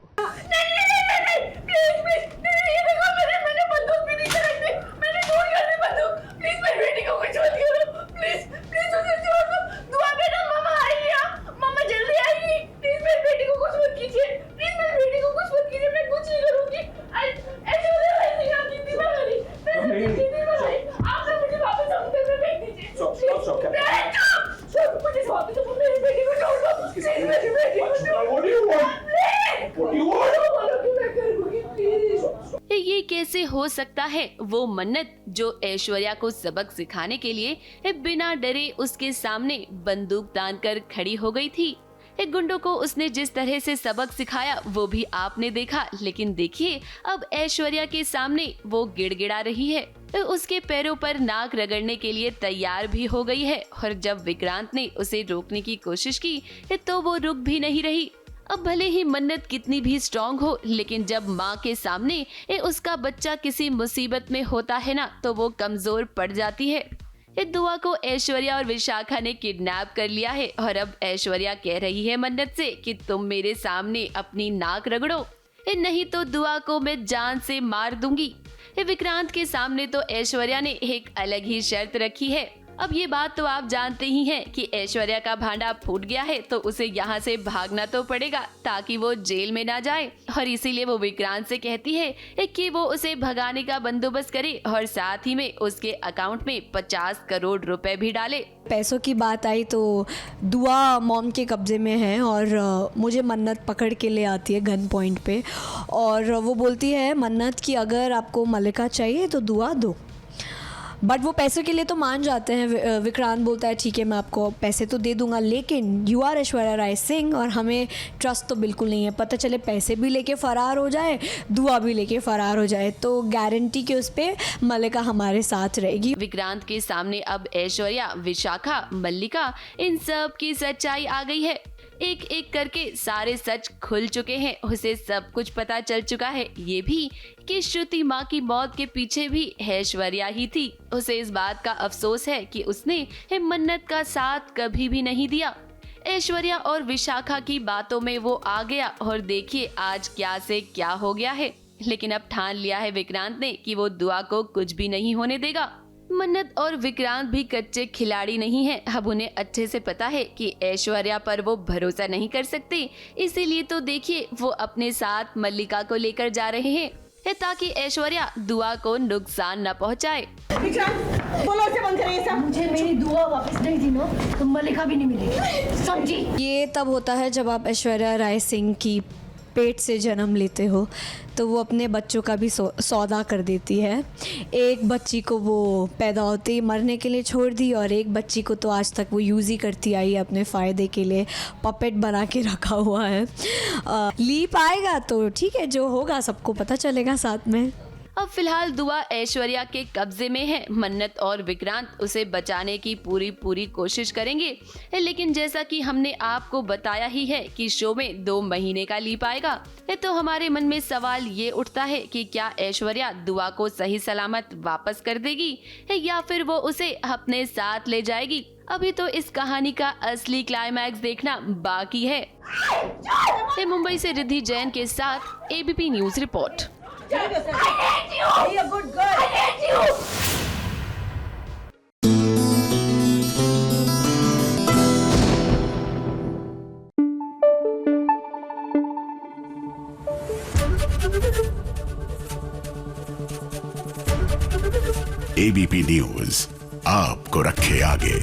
ये कैसे हो सकता है? वो मन्नत जो ऐश्वर्या को सबक सिखाने के लिए बिना डरे उसके सामने बंदूक तान कर खड़ी हो गई थी। गुंडों को उसने जिस तरह से सबक सिखाया वो भी आपने देखा, लेकिन देखिए अब ऐश्वर्या के सामने वो गिड़गिड़ा रही है, उसके पैरों पर नाक रगड़ने के लिए तैयार भी हो गई है। और जब विक्रांत ने उसे रोकने की कोशिश की तो वो रुक भी नहीं रही। अब भले ही मन्नत कितनी भी स्ट्रांग हो, लेकिन जब माँ के सामने उसका बच्चा किसी मुसीबत में होता है ना, तो वो कमजोर पड़ जाती है। दुआ को ऐश्वर्या और विशाखा ने किडनैप कर लिया है और अब ऐश्वर्या कह रही है मन्नत से कि तुम मेरे सामने अपनी नाक रगड़ो, नहीं तो दुआ को मैं जान से मार दूंगी। विक्रांत के सामने तो ऐश्वर्या ने एक अलग ही शर्त रखी है। अब ये बात तो आप जानते ही हैं कि ऐश्वर्या का भांडा फूट गया है तो उसे यहाँ से भागना तो पड़ेगा ताकि वो जेल में ना जाए, और इसीलिए वो विक्रांत से कहती है कि वो उसे भगाने का बंदोबस्त करे और साथ ही में उसके अकाउंट में 50 करोड़ रुपए भी डाले। पैसों की बात आई तो दुआ मॉम के कब्जे में है और मुझे मन्नत पकड़ के ले आती है गन पॉइंट पे, और वो बोलती है मन्नत कि अगर आपको मलिका चाहिए तो दुआ दो। बट वो पैसे के लिए तो मान जाते हैं। विक्रांत बोलता है ठीक है मैं आपको पैसे तो दे दूंगा, लेकिन यू आर ऐश्वर्या राय सिंह और हमें ट्रस्ट तो बिल्कुल नहीं है। पता चले पैसे भी लेके फ़रार हो जाए, दुआ भी लेके फ़रार हो जाए, तो गारंटी के उस पर मल्लिका हमारे साथ रहेगी। विक्रांत के सामने अब ऐश्वर्या, विशाखा, मल्लिका इन सब की सच्चाई आ गई है। एक एक करके सारे सच खुल चुके हैं। उसे सब कुछ पता चल चुका है, ये भी कि श्रुति माँ की मौत के पीछे भी ऐश्वर्या ही थी। उसे इस बात का अफसोस है कि उसने मन्नत का साथ कभी भी नहीं दिया। ऐश्वर्या और विशाखा की बातों में वो आ गया और देखिए आज क्या से क्या हो गया है। लेकिन अब ठान लिया है विक्रांत ने कि वो दुआ को कुछ भी नहीं होने देगा। मन्नत और विक्रांत भी कच्चे खिलाड़ी नहीं हैं। अब उन्हें अच्छे से पता है कि ऐश्वर्या पर वो भरोसा नहीं कर सकते, इसीलिए तो देखिए वो अपने साथ मल्लिका को लेकर जा रहे हैं ताकि ऐश्वर्या दुआ को नुकसान न पहुंचाए। बोलो उसे बंद करिए। मुझे मेरी दुआ वापस नहीं दी ना तो मल्लिका भी नहीं मिलेगी, समझी? ये तब होता है जब आप ऐश्वर्या राय सिंह की पेट से जन्म लेते हो तो वो अपने बच्चों का भी सौदा कर देती है। एक बच्ची को वो पैदा होते ही मरने के लिए छोड़ दी और एक बच्ची को तो आज तक वो यूज़ ही करती आई है अपने फ़ायदे के लिए, पपेट बना के रखा हुआ है। लीप आएगा तो ठीक है, जो होगा सबको पता चलेगा साथ में। अब फिलहाल दुआ ऐश्वर्या के कब्जे में है। मन्नत और विक्रांत उसे बचाने की पूरी कोशिश करेंगे, लेकिन जैसा कि हमने आपको बताया ही है कि शो में 2 महीने का लीप आएगा, तो हमारे मन में सवाल ये उठता है कि क्या ऐश्वर्या दुआ को सही सलामत वापस कर देगी या फिर वो उसे अपने साथ ले जाएगी। अभी तो इस कहानी का असली क्लाइमैक्स देखना बाकी है। मुंबई से रिद्धि जैन के साथ ABP news report. ABP news आपको रखे आगे।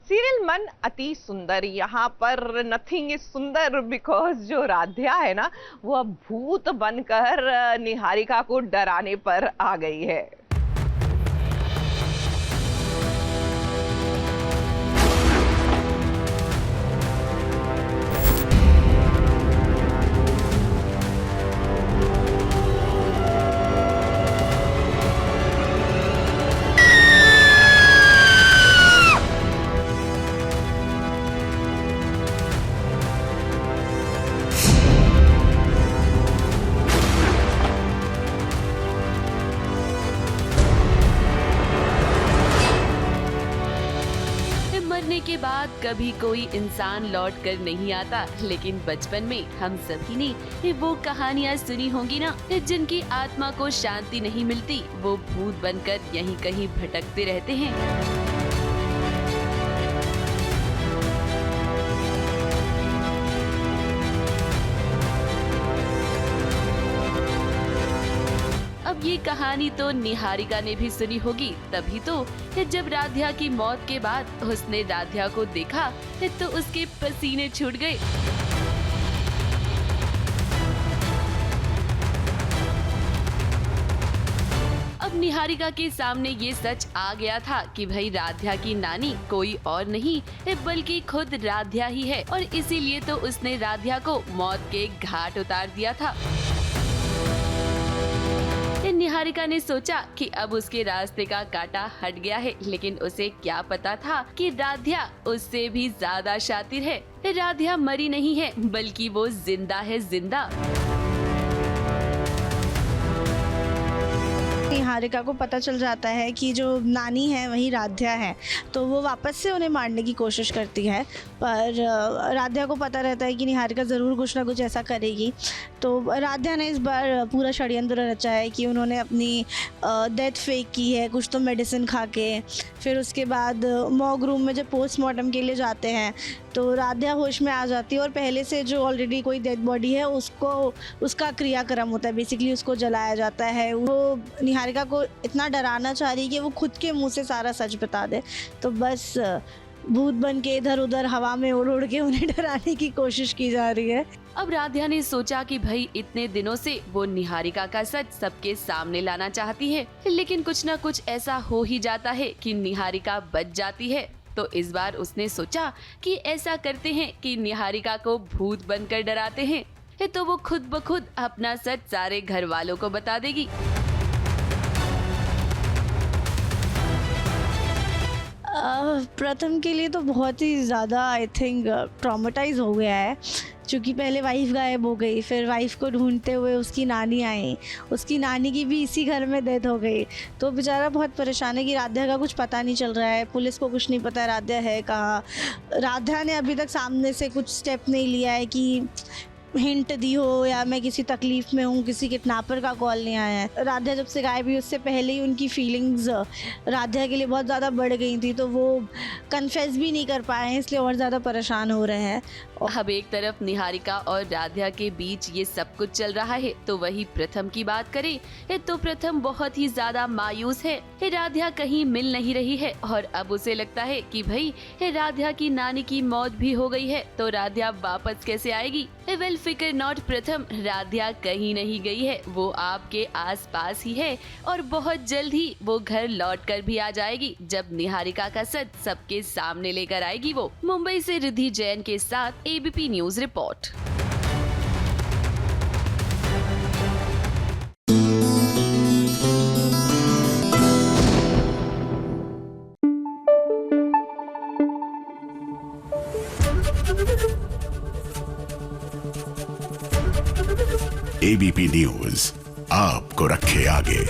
सीरियल मन अति सुंदर, यहाँ पर नथिंग इज सुंदर बिकॉज जो राध्या है ना, वो अब भूत बनकर निहारिका को डराने पर आ गई है। के बाद कभी कोई इंसान लौट कर नहीं आता, लेकिन बचपन में हम सभी ने वो कहानियाँ सुनी होंगी ना, जिनकी आत्मा को शांति नहीं मिलती, वो भूत बनकर यहीं कहीं भटकते रहते हैं। अब ये कहानी तो निहारिका ने भी सुनी होगी, तभी तो जब राध्या की मौत के बाद उसने राध्या को देखा तो उसके पसीने छूट गए। अब निहारिका के सामने ये सच आ गया था कि भाई राध्या की नानी कोई और नहीं बल्कि खुद राध्या ही है, और इसीलिए तो उसने राध्या को मौत के घाट उतार दिया था। निहारिका ने सोचा कि अब उसके रास्ते का कांटा हट गया है, लेकिन उसे क्या पता था कि राध्या उससे भी ज्यादा शातिर है। राध्या मरी नहीं है, बल्कि वो जिंदा है, जिंदा। निहारिका को पता चल जाता है कि जो नानी है वही राध्या है, तो वो वापस से उन्हें मारने की कोशिश करती है, पर राध्या को पता रहता है कि निहारिका ज़रूर कुछ ना कुछ ऐसा करेगी। तो राध्या ने इस बार पूरा षड्यंत्र रचा है कि उन्होंने अपनी डेथ फेक की है, कुछ तो मेडिसिन खा के। फिर उसके बाद मॉर्ग रूम में जब पोस्टमार्टम के लिए जाते हैं तो राध्या होश में आ जाती है, और पहले से जो ऑलरेडी कोई डेड बॉडी है उसका क्रियाक्रम होता है, बेसिकली उसको जलाया जाता है। वो निहारिका को इतना डराना चाह रही है कि वो खुद के मुंह से सारा सच बता दे, तो बस भूत बन के इधर उधर हवा में उड़ उड़ के उन्हें डराने की कोशिश की जा रही है। अब राध्या ने सोचा कि भाई इतने दिनों से वो निहारिका का सच सबके सामने लाना चाहती है, लेकिन कुछ न कुछ ऐसा हो ही जाता है कि निहारिका बच जाती है। तो इस बार उसने सोचा कि ऐसा करते हैं कि निहारिका को भूत बनकर डराते हैं, तो वो खुद ब खुद अपना सच सारे घर वालों को बता देगी। प्रथम के लिए तो बहुत ही ज़्यादा आई थिंक ट्रॉमेटाइज हो गया है, क्योंकि पहले वाइफ गायब हो गई, फिर वाइफ को ढूंढते हुए उसकी नानी आई, उसकी नानी की भी इसी घर में डेथ हो गई। तो बेचारा बहुत परेशान है कि राध्या का कुछ पता नहीं चल रहा है, पुलिस को कुछ नहीं पता राध्या है कहाँ। राध्या ने अभी तक सामने से कुछ स्टेप नहीं लिया है कि हिंट दी हो या मैं किसी तकलीफ में हूँ, किसी किडनैपर का कॉल नहीं आया है। राध्या जब से गायब हुई उससे पहले ही उनकी फीलिंग्स राध्या के लिए बहुत ज़्यादा बढ़ गई थी, तो वो कन्फेस भी नहीं कर पाए हैं, इसलिए और ज़्यादा परेशान हो रहे हैं। अब एक तरफ निहारिका और राध्या के बीच ये सब कुछ चल रहा है, तो वही प्रथम की बात करें तो प्रथम बहुत ही ज्यादा मायूस है। राध्या कहीं मिल नहीं रही है, और अब उसे लगता है कि भाई राध्या की नानी की मौत भी हो गई है, तो राध्या वापस कैसे आएगी। वेल फिकर नॉट प्रथम, राध्या कहीं नहीं गई है, वो आपके आसपास ही है, और बहुत जल्द ही वो घर लौट कर भी आ जाएगी, जब निहारिका का सच सबके सामने लेकर आएगी वो। मुंबई से रिद्धि जैन के साथ ABP news report. ABP news आपको रखे आगे।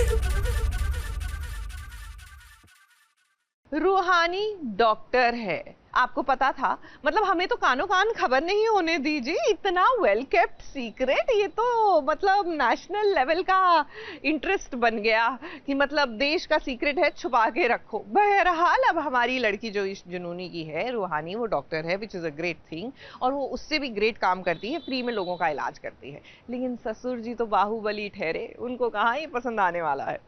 रूहानी डॉक्टर है, आपको पता था? मतलब हमें तो कानो कान खबर नहीं होने दीजिए, इतना वेल केप्ट सीक्रेट। ये तो मतलब नेशनल लेवल का इंटरेस्ट बन गया कि मतलब देश का सीक्रेट है, छुपा के रखो। बहरहाल अब हमारी लड़की जो इस जुनूनी की है, रूहानी, वो डॉक्टर है, which is a great thing, और वो उससे भी ग्रेट काम करती है, फ्री में लोगों का इलाज करती है। लेकिन ससुर जी तो बाहुबली ठहरे, उनको कहाँ ये पसंद आने वाला है।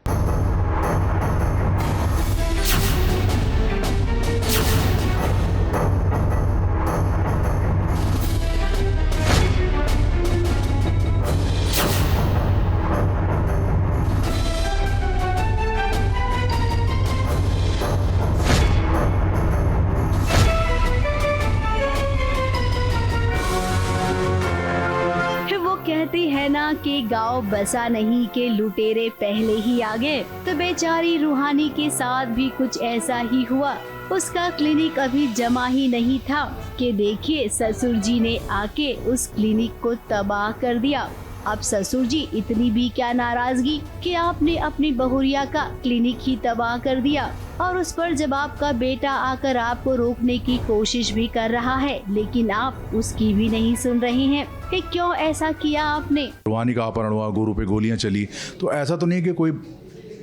कहती है ना कि गांव बसा नहीं के लुटेरे पहले ही आ गए, तो बेचारी रूहानी के साथ भी कुछ ऐसा ही हुआ। उसका क्लिनिक अभी जमा ही नहीं था कि देखिए ससुर जी ने आके उस क्लिनिक को तबाह कर दिया। अब ससुर जी इतनी भी क्या नाराजगी कि आपने अपनी बहुरिया का क्लिनिक ही तबाह कर दिया, और उस पर जब आपका बेटा आकर आपको रोकने की कोशिश भी कर रहा है, लेकिन आप उसकी भी नहीं सुन रहे हैं कि क्यों ऐसा किया आपने। रूहानी का अपहरण हुआ, गुरु पे गोलियां चली, तो ऐसा तो नहीं कि कोई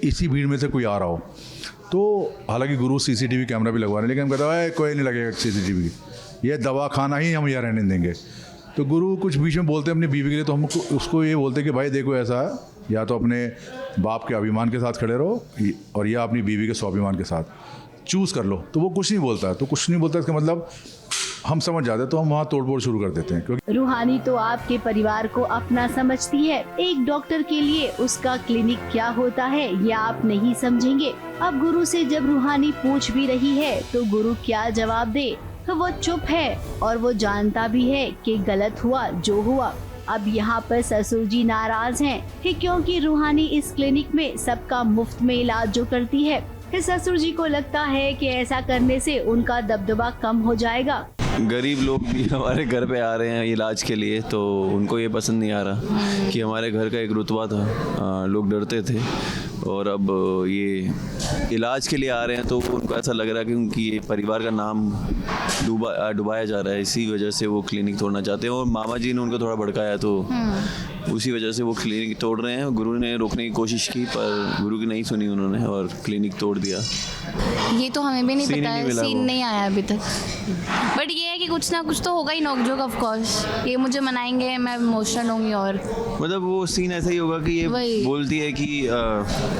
इसी भीड़ में से कोई आ रहा हो। तो हालांकि गुरु सीसीटीवी कैमरा भी लगवा रहे, लेकिन हम कहता है कोई नहीं लगेगा सीसीटीवी, ये दवा खाना ही हम यहाँ रहने देंगे। तो गुरु कुछ बीच में बोलते हैं अपनी बीवी के लिए, तो हम उसको ये बोलते कि भाई देखो ऐसा है, या तो अपने बाप के अभिमान के साथ खड़े रहो, और या अपनी बीवी के स्वाभिमान के साथ चूज़ कर लो। तो वो कुछ नहीं बोलता है, तो कुछ नहीं बोलता इसका मतलब हम समझ जाते हैं, तो हम वहाँ तोड़फोड़ शुरू कर देते हैं। क्योंकि रूहानी तो आपके परिवार को अपना समझती है, एक डॉक्टर के लिए उसका क्लिनिक क्या होता है ये आप नहीं समझेंगे। अब गुरु से जब रूहानी पूछ भी रही है तो गुरु क्या जवाब दे, तो वो चुप है, और वो जानता भी है कि गलत हुआ जो हुआ। अब यहाँ पर ससुर जी नाराज हैं कि क्योंकि रूहानी इस क्लिनिक में सबका मुफ्त में इलाज जो करती है, फिर ससुर जी को लगता है कि ऐसा करने से उनका दबदबा कम हो जाएगा। गरीब लोग भी हमारे घर पे आ रहे हैं इलाज के लिए, तो उनको ये पसंद नहीं आ रहा कि हमारे घर का एक रुतबा था, लोग डरते थे, और अब ये इलाज के लिए आ रहे हैं तो उनको ऐसा लग रहा है कि उनकी ये परिवार का नाम डुबाया जा रहा है, इसी वजह से वो क्लिनिक तोड़ना चाहते हैं। और मामा जी ने उनको थोड़ा भड़काया, तो उसी वजह से वो क्लिनिक तोड़ रहे हैं। गुरु ने रोकने की कोशिश की, पर गुरु की नहीं सुनी उन्होंने और क्लिनिक तोड़ दिया। ये तो हमें भी नहीं पता है, सीन नहीं आया अभी तक, बट ये है कि कुछ ना कुछ तो होगा ही, नोकझोंक ऑफ कोर्स। ये मुझे मनाएंगे, मैं इमोशनल होंगी, और मतलब वो सीन ऐसा ही होगा कि ये बोलती है कि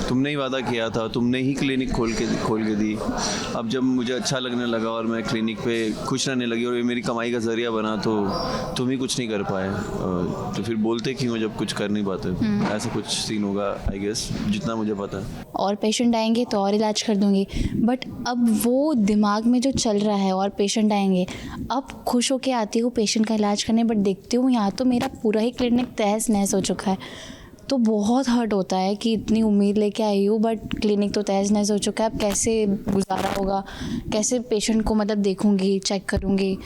तुमने ही वादा किया था, तुमने ही क्लिनिक खोल के दी। अब जब मुझे अच्छा लगने लगा और मैं क्लिनिक पे खुश रहने लगी और ये मेरी कमाई का जरिया बना, तो तुम ही कुछ नहीं कर पाए, तो फिर बोलते क्यों जब कुछ कर नहीं पाते। ऐसा कुछ सीन होगा आई गेस, जितना मुझे पता है। और पेशेंट आएंगे तो और इलाज कर दूंगी, बट अब वो दिमाग में जो चल रहा है, और पेशेंट आएंगे, अब खुश होके आती हूँ पेशेंट का इलाज करने, बट देखती हूँ यहाँ तो मेरा पूरा ही क्लिनिक तहस नहस हो चुका है। तो बहुत हर्ट होता है कि इतनी उम्मीद लेके आई हूँ, बट क्लिनिक तो तहस नहस हो चुका है। अब कैसे गुजारा होगा, कैसे पेशेंट को मतलब देखूंगी, चेक करूंगी,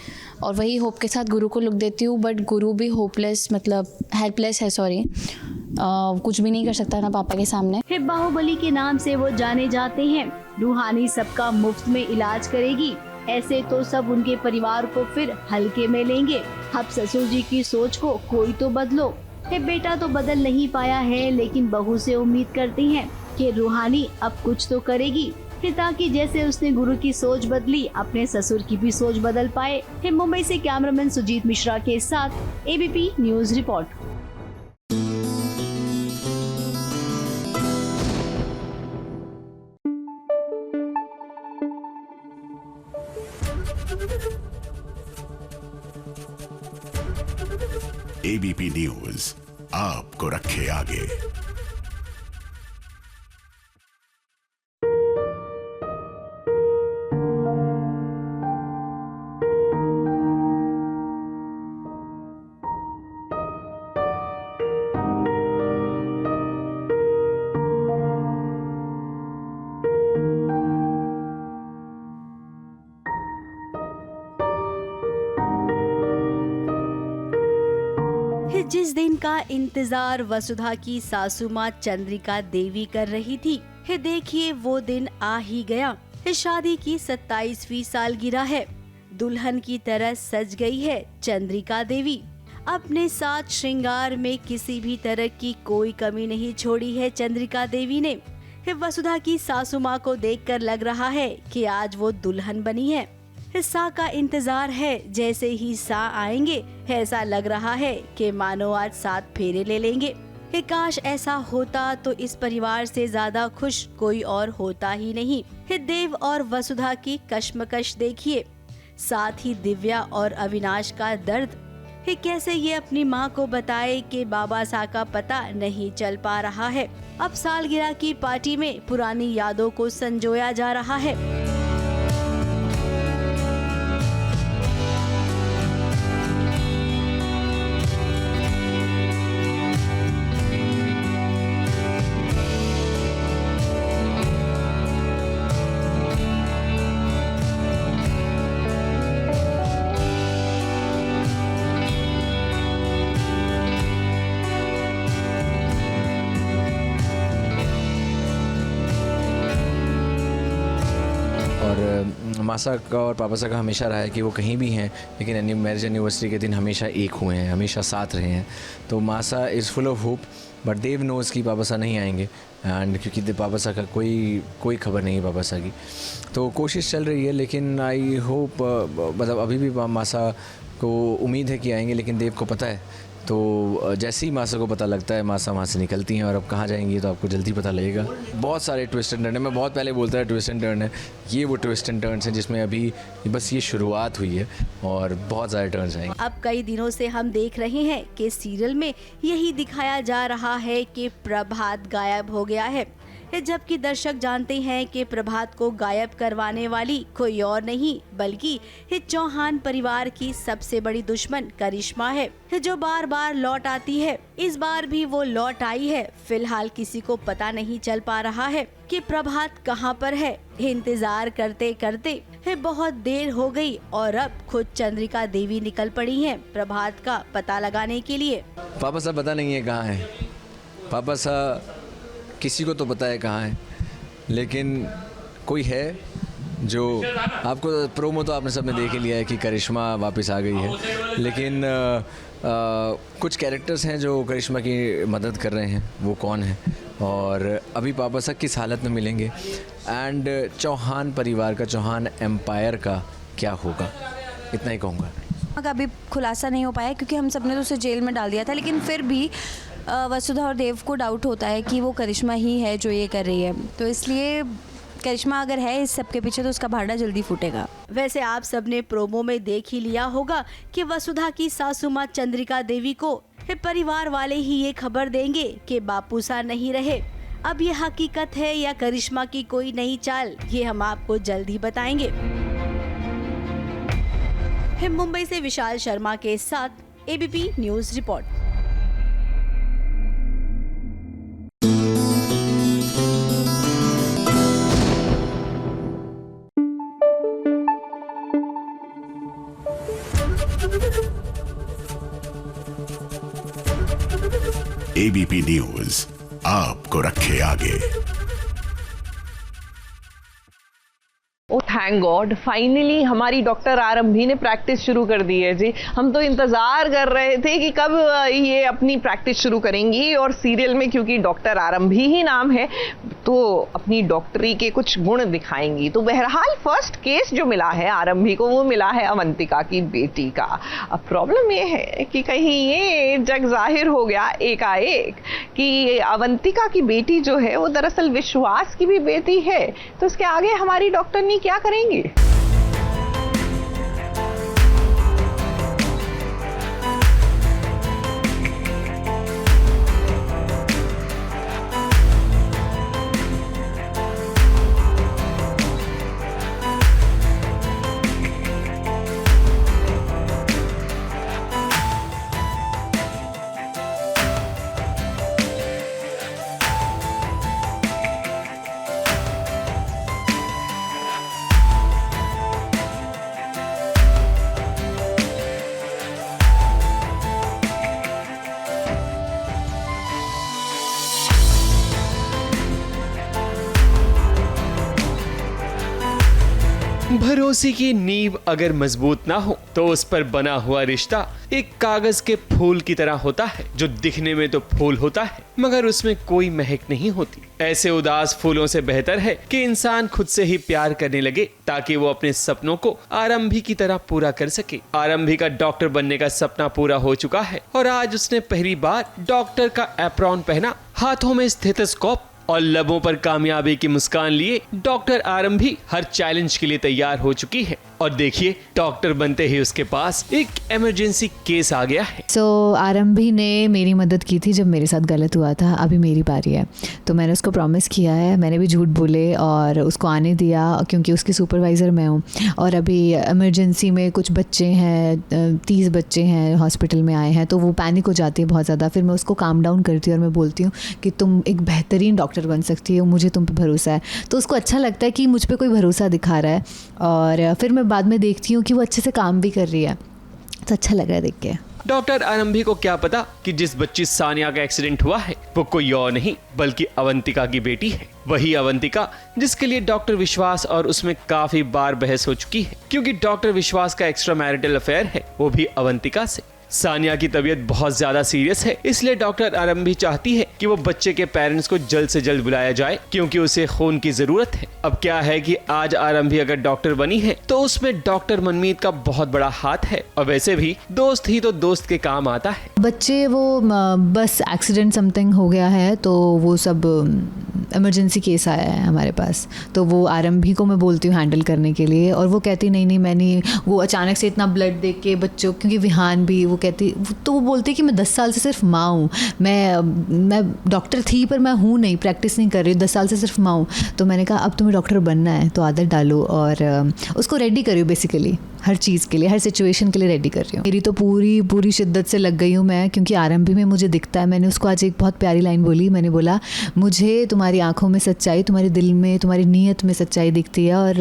और वही होप के साथ गुरु को लुक देती हूँ, बट गुरु भी होपलेस, मतलब हेल्पलेस है, सॉरी, कुछ भी नहीं कर सकता ना पापा के सामने। बाहुबली के नाम से वो जाने जाते हैं। रूहानी सबका मुफ्त में इलाज करेगी, ऐसे तो सब उनके परिवार को फिर हल्के में लेंगे। अब ससुर जी की सोच को कोई तो बदलो। बेटा तो बदल नहीं पाया है, लेकिन बहू से उम्मीद करती हैं कि रूहानी अब कुछ तो करेगी, ताकि जैसे उसने गुरु की सोच बदली, अपने ससुर की भी सोच बदल पाए। मुंबई से कैमरामैन सुजीत मिश्रा के साथ ABP news report. ABP news आपको रखे आगे। जिस दिन का इंतजार वसुधा की सासू माँ चंद्रिका देवी कर रही थी, देखिए वो दिन आ ही गया। शादी की 27वीं सालगिरह है। दुल्हन की तरह सज गई है चंद्रिका देवी। अपने साथ श्रृंगार में किसी भी तरह की कोई कमी नहीं छोड़ी है चंद्रिका देवी ने। वसुधा की सासू माँ को देखकर लग रहा है कि आज वो दुल्हन बनी है। सा का इंतजार है। जैसे ही सा आएंगे ऐसा लग रहा है कि मानो आज 7 फेरे ले लेंगे। काश ऐसा होता तो इस परिवार से ज्यादा खुश कोई और होता ही नहीं। देव और वसुधा की कश्मकश देखिए, साथ ही दिव्या और अविनाश का दर्द। कैसे ये अपनी माँ को बताए कि बाबा सा का पता नहीं चल पा रहा है। अब सालगिरह की पार्टी में पुरानी यादों को संजोया जा रहा है। मासा का और पापा सा का हमेशा रहा है कि वो कहीं भी हैं लेकिन मैरिज एनिवर्सरी के दिन हमेशा एक हुए हैं, हमेशा साथ रहे हैं। तो Masa is full of hope, but Dev knows कि पापा सा नहीं आएंगे। एंड क्योंकि पापा सा का कोई खबर नहीं है पापा सा की, तो कोशिश चल रही है। लेकिन आई होप, मतलब अभी भी मासा को उम्मीद है कि आएंगे, लेकिन देव को पता है। तो जैसे ही मासा को पता लगता है मासा वहाँ से निकलती हैं और अब कहाँ जाएंगी तो आपको जल्दी पता लगेगा। बहुत सारे ट्विस्ट एंड टर्न है, मैं बहुत पहले बोलता था ट्विस्ट एंड टर्न है, ये वो ट्विस्ट एंड टर्न्स हैं जिसमें अभी बस ये शुरुआत हुई है और बहुत सारे टर्न्स आएंगे। अब कई दिनों से हम देख रहे हैं कि सीरियल में यही दिखाया जा रहा है कि प्रभात गायब हो गया है, जबकि दर्शक जानते हैं कि प्रभात को गायब करवाने वाली कोई और नहीं बल्कि चौहान परिवार की सबसे बड़ी दुश्मन करिश्मा है, जो बार बार लौट आती है। इस बार भी वो लौट आई है। फिलहाल किसी को पता नहीं चल पा रहा है कि प्रभात कहां पर है। इंतजार करते करते बहुत देर हो गई और अब खुद चंद्रिका देवी निकल पड़ी हैं प्रभात का पता लगाने के लिए। पापा सा पता नहीं है कहाँ है, पापा सा किसी को तो पता है कहाँ है, लेकिन कोई है जो आपको प्रोमो तो आपने सबने देख ही लिया है कि करिश्मा वापस आ गई है। लेकिन कुछ कैरेक्टर्स हैं जो करिश्मा की मदद कर रहे हैं, वो कौन है और अभी पापा सा किस हालत में मिलेंगे, एंड चौहान परिवार का, चौहान एम्पायर का क्या होगा, इतना ही कहूँगा। अभी खुलासा नहीं हो पाया क्योंकि हम सब ने तो उसे जेल में डाल दिया था, लेकिन फिर भी वसुधा और देव को डाउट होता है कि वो करिश्मा ही है जो ये कर रही है। तो इसलिए करिश्मा अगर है इस सब के पीछे तो उसका भांडा जल्दी फूटेगा। वैसे आप सबने प्रोमो में देख ही लिया होगा कि वसुधा की सासू माँ चंद्रिका देवी को परिवार वाले ही ये खबर देंगे कि बापू सा नहीं रहे। अब ये हकीकत है या करिश्मा की कोई नई चाल, ये हम आपको जल्द ही बताएंगे। मुंबई से विशाल शर्मा के साथ ABP news report. ABP news आपको रखे आगे। ओ थैंक गॉड, फाइनली हमारी डॉक्टर आरंभी ने प्रैक्टिस शुरू कर दी है जी। हम तो इंतजार कर रहे थे कि कब ये अपनी प्रैक्टिस शुरू करेंगी और सीरियल में क्योंकि डॉक्टर आरंभी ही नाम है तो अपनी डॉक्टरी के कुछ गुण दिखाएंगी। तो बहरहाल फर्स्ट केस जो मिला है आरंभी को वो मिला है अवंतिका की बेटी का। अब प्रॉब्लम ये है कि कहीं ये जग जाहिर हो गया एकाएक कि अवंतिका की बेटी जो है वो दरअसल विश्वास की भी बेटी है। तो इसके आगे हमारी डॉक्टरनी क्या करेंगी? उसी की नींव अगर मजबूत ना हो तो उस पर बना हुआ रिश्ता एक कागज के फूल की तरह होता है, जो दिखने में तो फूल होता है मगर उसमें कोई महक नहीं होती। ऐसे उदास फूलों से बेहतर है कि इंसान खुद से ही प्यार करने लगे ताकि वो अपने सपनों को आरंभी की तरह पूरा कर सके। आरंभी का डॉक्टर बनने का सपना पूरा हो चुका है और आज उसने पहली बार डॉक्टर का एप्रॉन पहना, हाथों में स्टेथोस्कोप और लबों पर कामयाबी की मुस्कान लिए डॉक्टर आरंभी हर चैलेंज के लिए तैयार हो चुकी है। और देखिए, डॉक्टर बनते ही उसके पास एक इमरजेंसी केस आ गया है। आरंभी ने मेरी मदद की थी जब मेरे साथ गलत हुआ था। अभी मेरी बारी है, तो मैंने उसको प्रॉमिस किया है, मैंने भी झूठ बोले और उसको आने दिया क्योंकि उसकी सुपरवाइज़र मैं हूँ। और अभी इमरजेंसी में कुछ बच्चे हैं, 30 बच्चे हैं हॉस्पिटल में आए हैं, तो वो पैनिक हो जाती है बहुत ज़्यादा। फिर मैं उसको काम डाउन करती हूँ और मैं बोलती हूँ कि तुम एक बेहतरीन डॉक्टर बन सकती हो, मुझे तुम पे भरोसा है। तो उसको अच्छा लगता है कि मुझ पर कोई भरोसा दिखा रहा है। और फिर मैं बाद में देखती हूँ कि वो अच्छे से काम भी कर रही है, तो अच्छा लग रहा है देख के। डॉक्टर आरंभी को क्या पता कि जिस बच्ची सानिया का एक्सीडेंट हुआ है वो कोई और नहीं बल्कि अवंतिका की बेटी है। वही अवंतिका जिसके लिए डॉक्टर विश्वास और उसमें काफी बार बहस हो चुकी है, क्योंकि डॉक्टर विश्वास का एक्स्ट्रा मैरिटल अफेयर है, वो भी अवंतिका से। सानिया की तबीयत बहुत ज्यादा सीरियस है, इसलिए डॉक्टर आरंभी चाहती है कि वो बच्चे के पेरेंट्स को जल्द से जल्द बुलाया जाए क्योंकि उसे खून की जरूरत है। अब क्या है कि आज आरंभी अगर डॉक्टर बनी है तो उसमें डॉक्टर मनमीत का बहुत बड़ा हाथ है, और वैसे भी दोस्त ही तो दोस्त के काम आता है। बच्चे वो बस एक्सीडेंट समथिंग हो गया है, तो वो सब इमरजेंसी केस आया है हमारे पास, तो वो आरंभी को मैं बोलती हूँ हैंडल करने के लिए, और वो कहती नहीं मैं नहीं। वो अचानक से इतना ब्लड देख के बच्चों, क्योंकि विहान भी, वो कहती, तो वो बोलती कि मैं 10 साल से सिर्फ माँ हूँ, मैं डॉक्टर थी पर मैं हूँ नहीं, प्रैक्टिस नहीं कर रही हूँ, 10 साल से सिर्फ माँ हूँ। तो मैंने कहा अब तुम्हें डॉक्टर बनना है तो आदत डालो, और उसको रेडी करी हूँ बेसिकली हर चीज़ के लिए, हर सिचुएशन के लिए रेडी कर रही हूँ। मेरी तो पूरी शिद्दत से लग गई हूँ मैं, क्योंकि आरंभी में मुझे दिखता है। मैंने उसको आज एक बहुत प्यारी लाइन बोली, मैंने बोला मुझे तुम्हारी आंखों में सच्चाई, तुम्हारे दिल में, तुम्हारी नीयत में सच्चाई दिखती है, और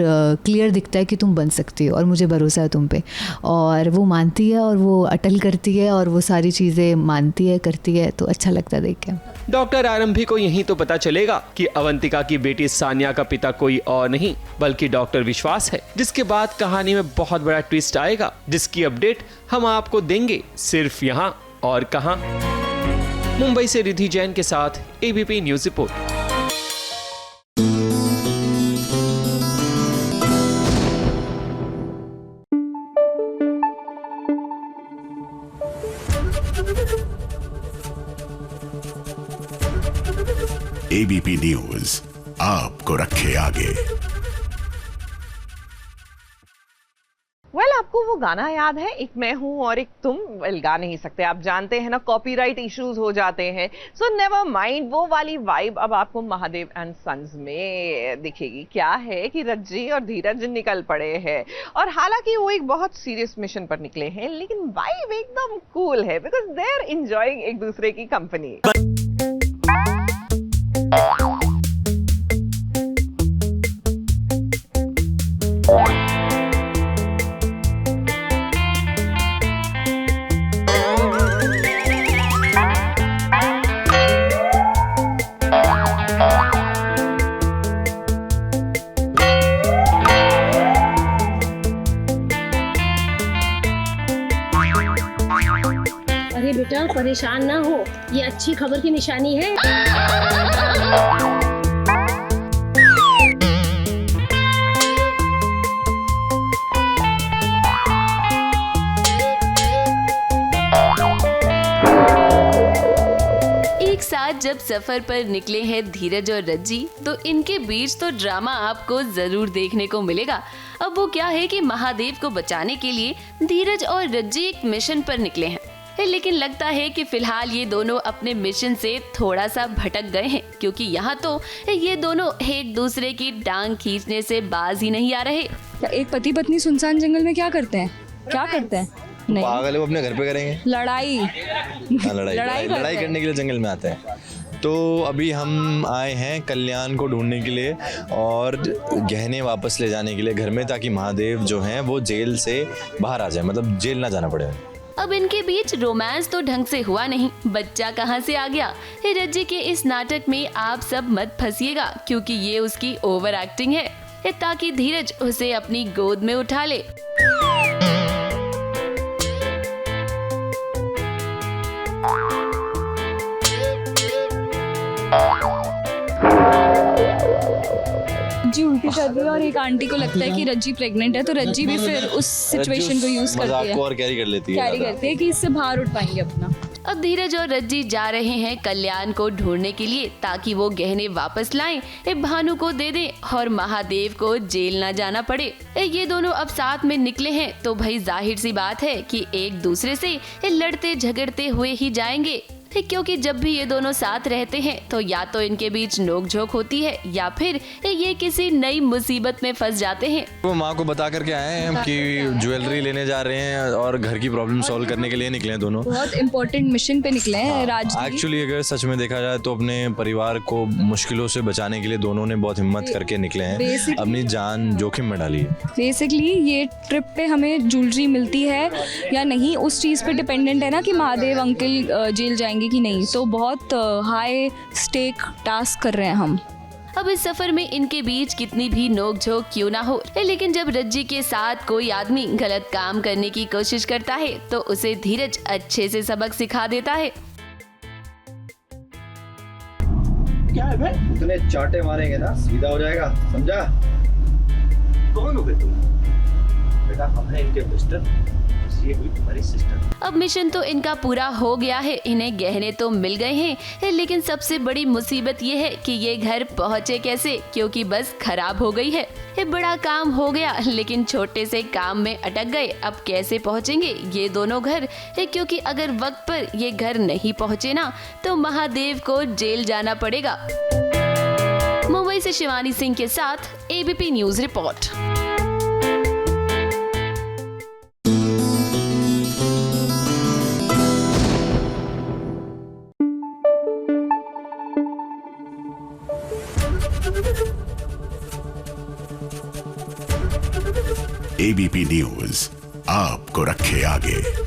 क्लियर दिखता है कि तुम बन सकती हो, और मुझे भरोसा है तुम पे। और वो मानती है और वो अटल करती है और वो सारी चीज़ें मानती है, करती है, तो अच्छा लगता है देख के। डॉक्टर आरंभी को यही तो पता चलेगा कि अवंतिका की बेटी सानिया का पिता कोई और नहीं बल्कि डॉक्टर विश्वास है, जिसके बाद कहानी में बहुत बड़ा ट्विस्ट आएगा, जिसकी अपडेट हम आपको देंगे सिर्फ यहाँ और कहां। मुंबई से रिद्धि जैन के साथ ABP news report. ABP news आपको रखे आगे। आपको वो गाना याद है, एक मैं हूं और एक तुम? गा नहीं सकते, आप जानते हैं ना, कॉपीराइट इश्यूज हो जाते हैं। सो नेवर माइंड, वो वाली वाइब अब आपको महादेव एंड सन्स में दिखेगी। क्या है कि रज्जी और धीरज निकल पड़े हैं, और हालांकि वो एक बहुत सीरियस मिशन पर निकले हैं, लेकिन वाइब एकदम कूल है बिकॉज दे आर एंजॉयिंग एक दूसरे की कंपनी। अरे बेटा परेशान ना हो, ये अच्छी खबर की निशानी है। एक साथ जब सफर पर निकले हैं धीरज और रज्जी, तो इनके बीच तो ड्रामा आपको जरूर देखने को मिलेगा। अब वो क्या है कि महादेव को बचाने के लिए धीरज और रज्जी एक मिशन पर निकले हैं, लेकिन लगता है कि फिलहाल ये दोनों अपने मिशन से थोड़ा सा भटक गए हैं, क्योंकि यहाँ तो ये दोनों एक दूसरे की टांग खींचने से बाज ही नहीं आ रहे। एक पति पत्नी सुनसान जंगल में क्या करते हैं? नहीं, पागल है, वो अपने घर पे करेंगे लड़ाई। लड़ाई करने के लिए जंगल में आते हैं। तो अभी हम आए हैं कल्याण को ढूंढने के लिए और गहने वापस ले जाने के लिए घर में, ताकि महादेव जो हैं वो जेल से बाहर आ जाए, मतलब जेल ना जाना पड़े। अब इनके बीच रोमांस तो ढंग से हुआ नहीं, बच्चा कहां से आ गया। रज्जी के इस नाटक में आप सब मत फंसिएगा, क्योंकि ये उसकी ओवर एक्टिंग है। ताकि धीरज उसे अपनी गोद में उठा ले। रज्जी उल्टी कर दी और एक आंटी को लगता है कि रज्जी प्रेग्नेंट है, तो रज्जी भी फिर उस सिचुएशन को यूज करती है, और कैरी कर लेती है, कैरी करती है कि इससे बाहर उठ पाएंगे अपना। अब धीरज और रज्जी जा रहे हैं कल्याण को ढूंढने के लिए ताकि वो गहने वापस लाएं, भानु को दे दें और महादेव को जेल ना जाना पड़े। ये दोनों अब साथ में निकले हैं तो भाई जाहिर सी बात है कि एक दूसरे से लड़ते झगड़ते हुए ही जाएंगे, क्योंकि जब भी ये दोनों साथ रहते हैं तो या तो इनके बीच नोकझोंक होती है या फिर ये किसी नई मुसीबत में फंस जाते हैं। वो माँ को बता करके आए हैं कि ज्वेलरी लेने जा रहे हैं और घर की प्रॉब्लम सॉल्व करने के लिए निकले हैं दोनों। बहुत इम्पोर्टेंट मिशन पे निकले हैं राज। एक्चुअली अगर सच में देखा जाए तो अपने परिवार को मुश्किलों से बचाने के लिए दोनों ने बहुत हिम्मत करके निकले हैं, अपनी जान जोखिम में डाली है। बेसिकली ये ट्रिप पे हमें ज्वेलरी मिलती है या नहीं उस चीज़ पे डिपेंडेंट है ना कि महादेव अंकल जेल जाएंगे कि नहीं, तो बहुत हाई स्टेक टास्क कर रहे हैं हम। अब इस सफर में इनके बीच कितनी भी नोकझोंक क्यों ना हो, लेकिन जब रज्जी के साथ कोई आदमी गलत काम करने की कोशिश करता है तो उसे धीरज अच्छे से सबक सिखा देता है। क्या है बे? इतने चाटे मारेंगे ना सीधा हो जाएगा, समझा? कौन हो बे तुम? बेटा हम हैं इनके मिस्टर, ये हुई तुम्हारी सिस्टर। अब मिशन तो इनका पूरा हो गया है, इन्हें गहने तो मिल गए हैं, लेकिन सबसे बड़ी मुसीबत ये है कि ये घर पहुँचे कैसे, क्योंकि बस खराब हो गई है। ये बड़ा काम हो गया लेकिन छोटे से काम में अटक गए। अब कैसे पहुँचेंगे ये दोनों घर, क्योंकि अगर वक्त पर ये घर नहीं पहुँचे ना तो महादेव को जेल जाना पड़ेगा। मुंबई से शिवानी सिंह के साथ ABP news report. ABP news आपको रखे आगे।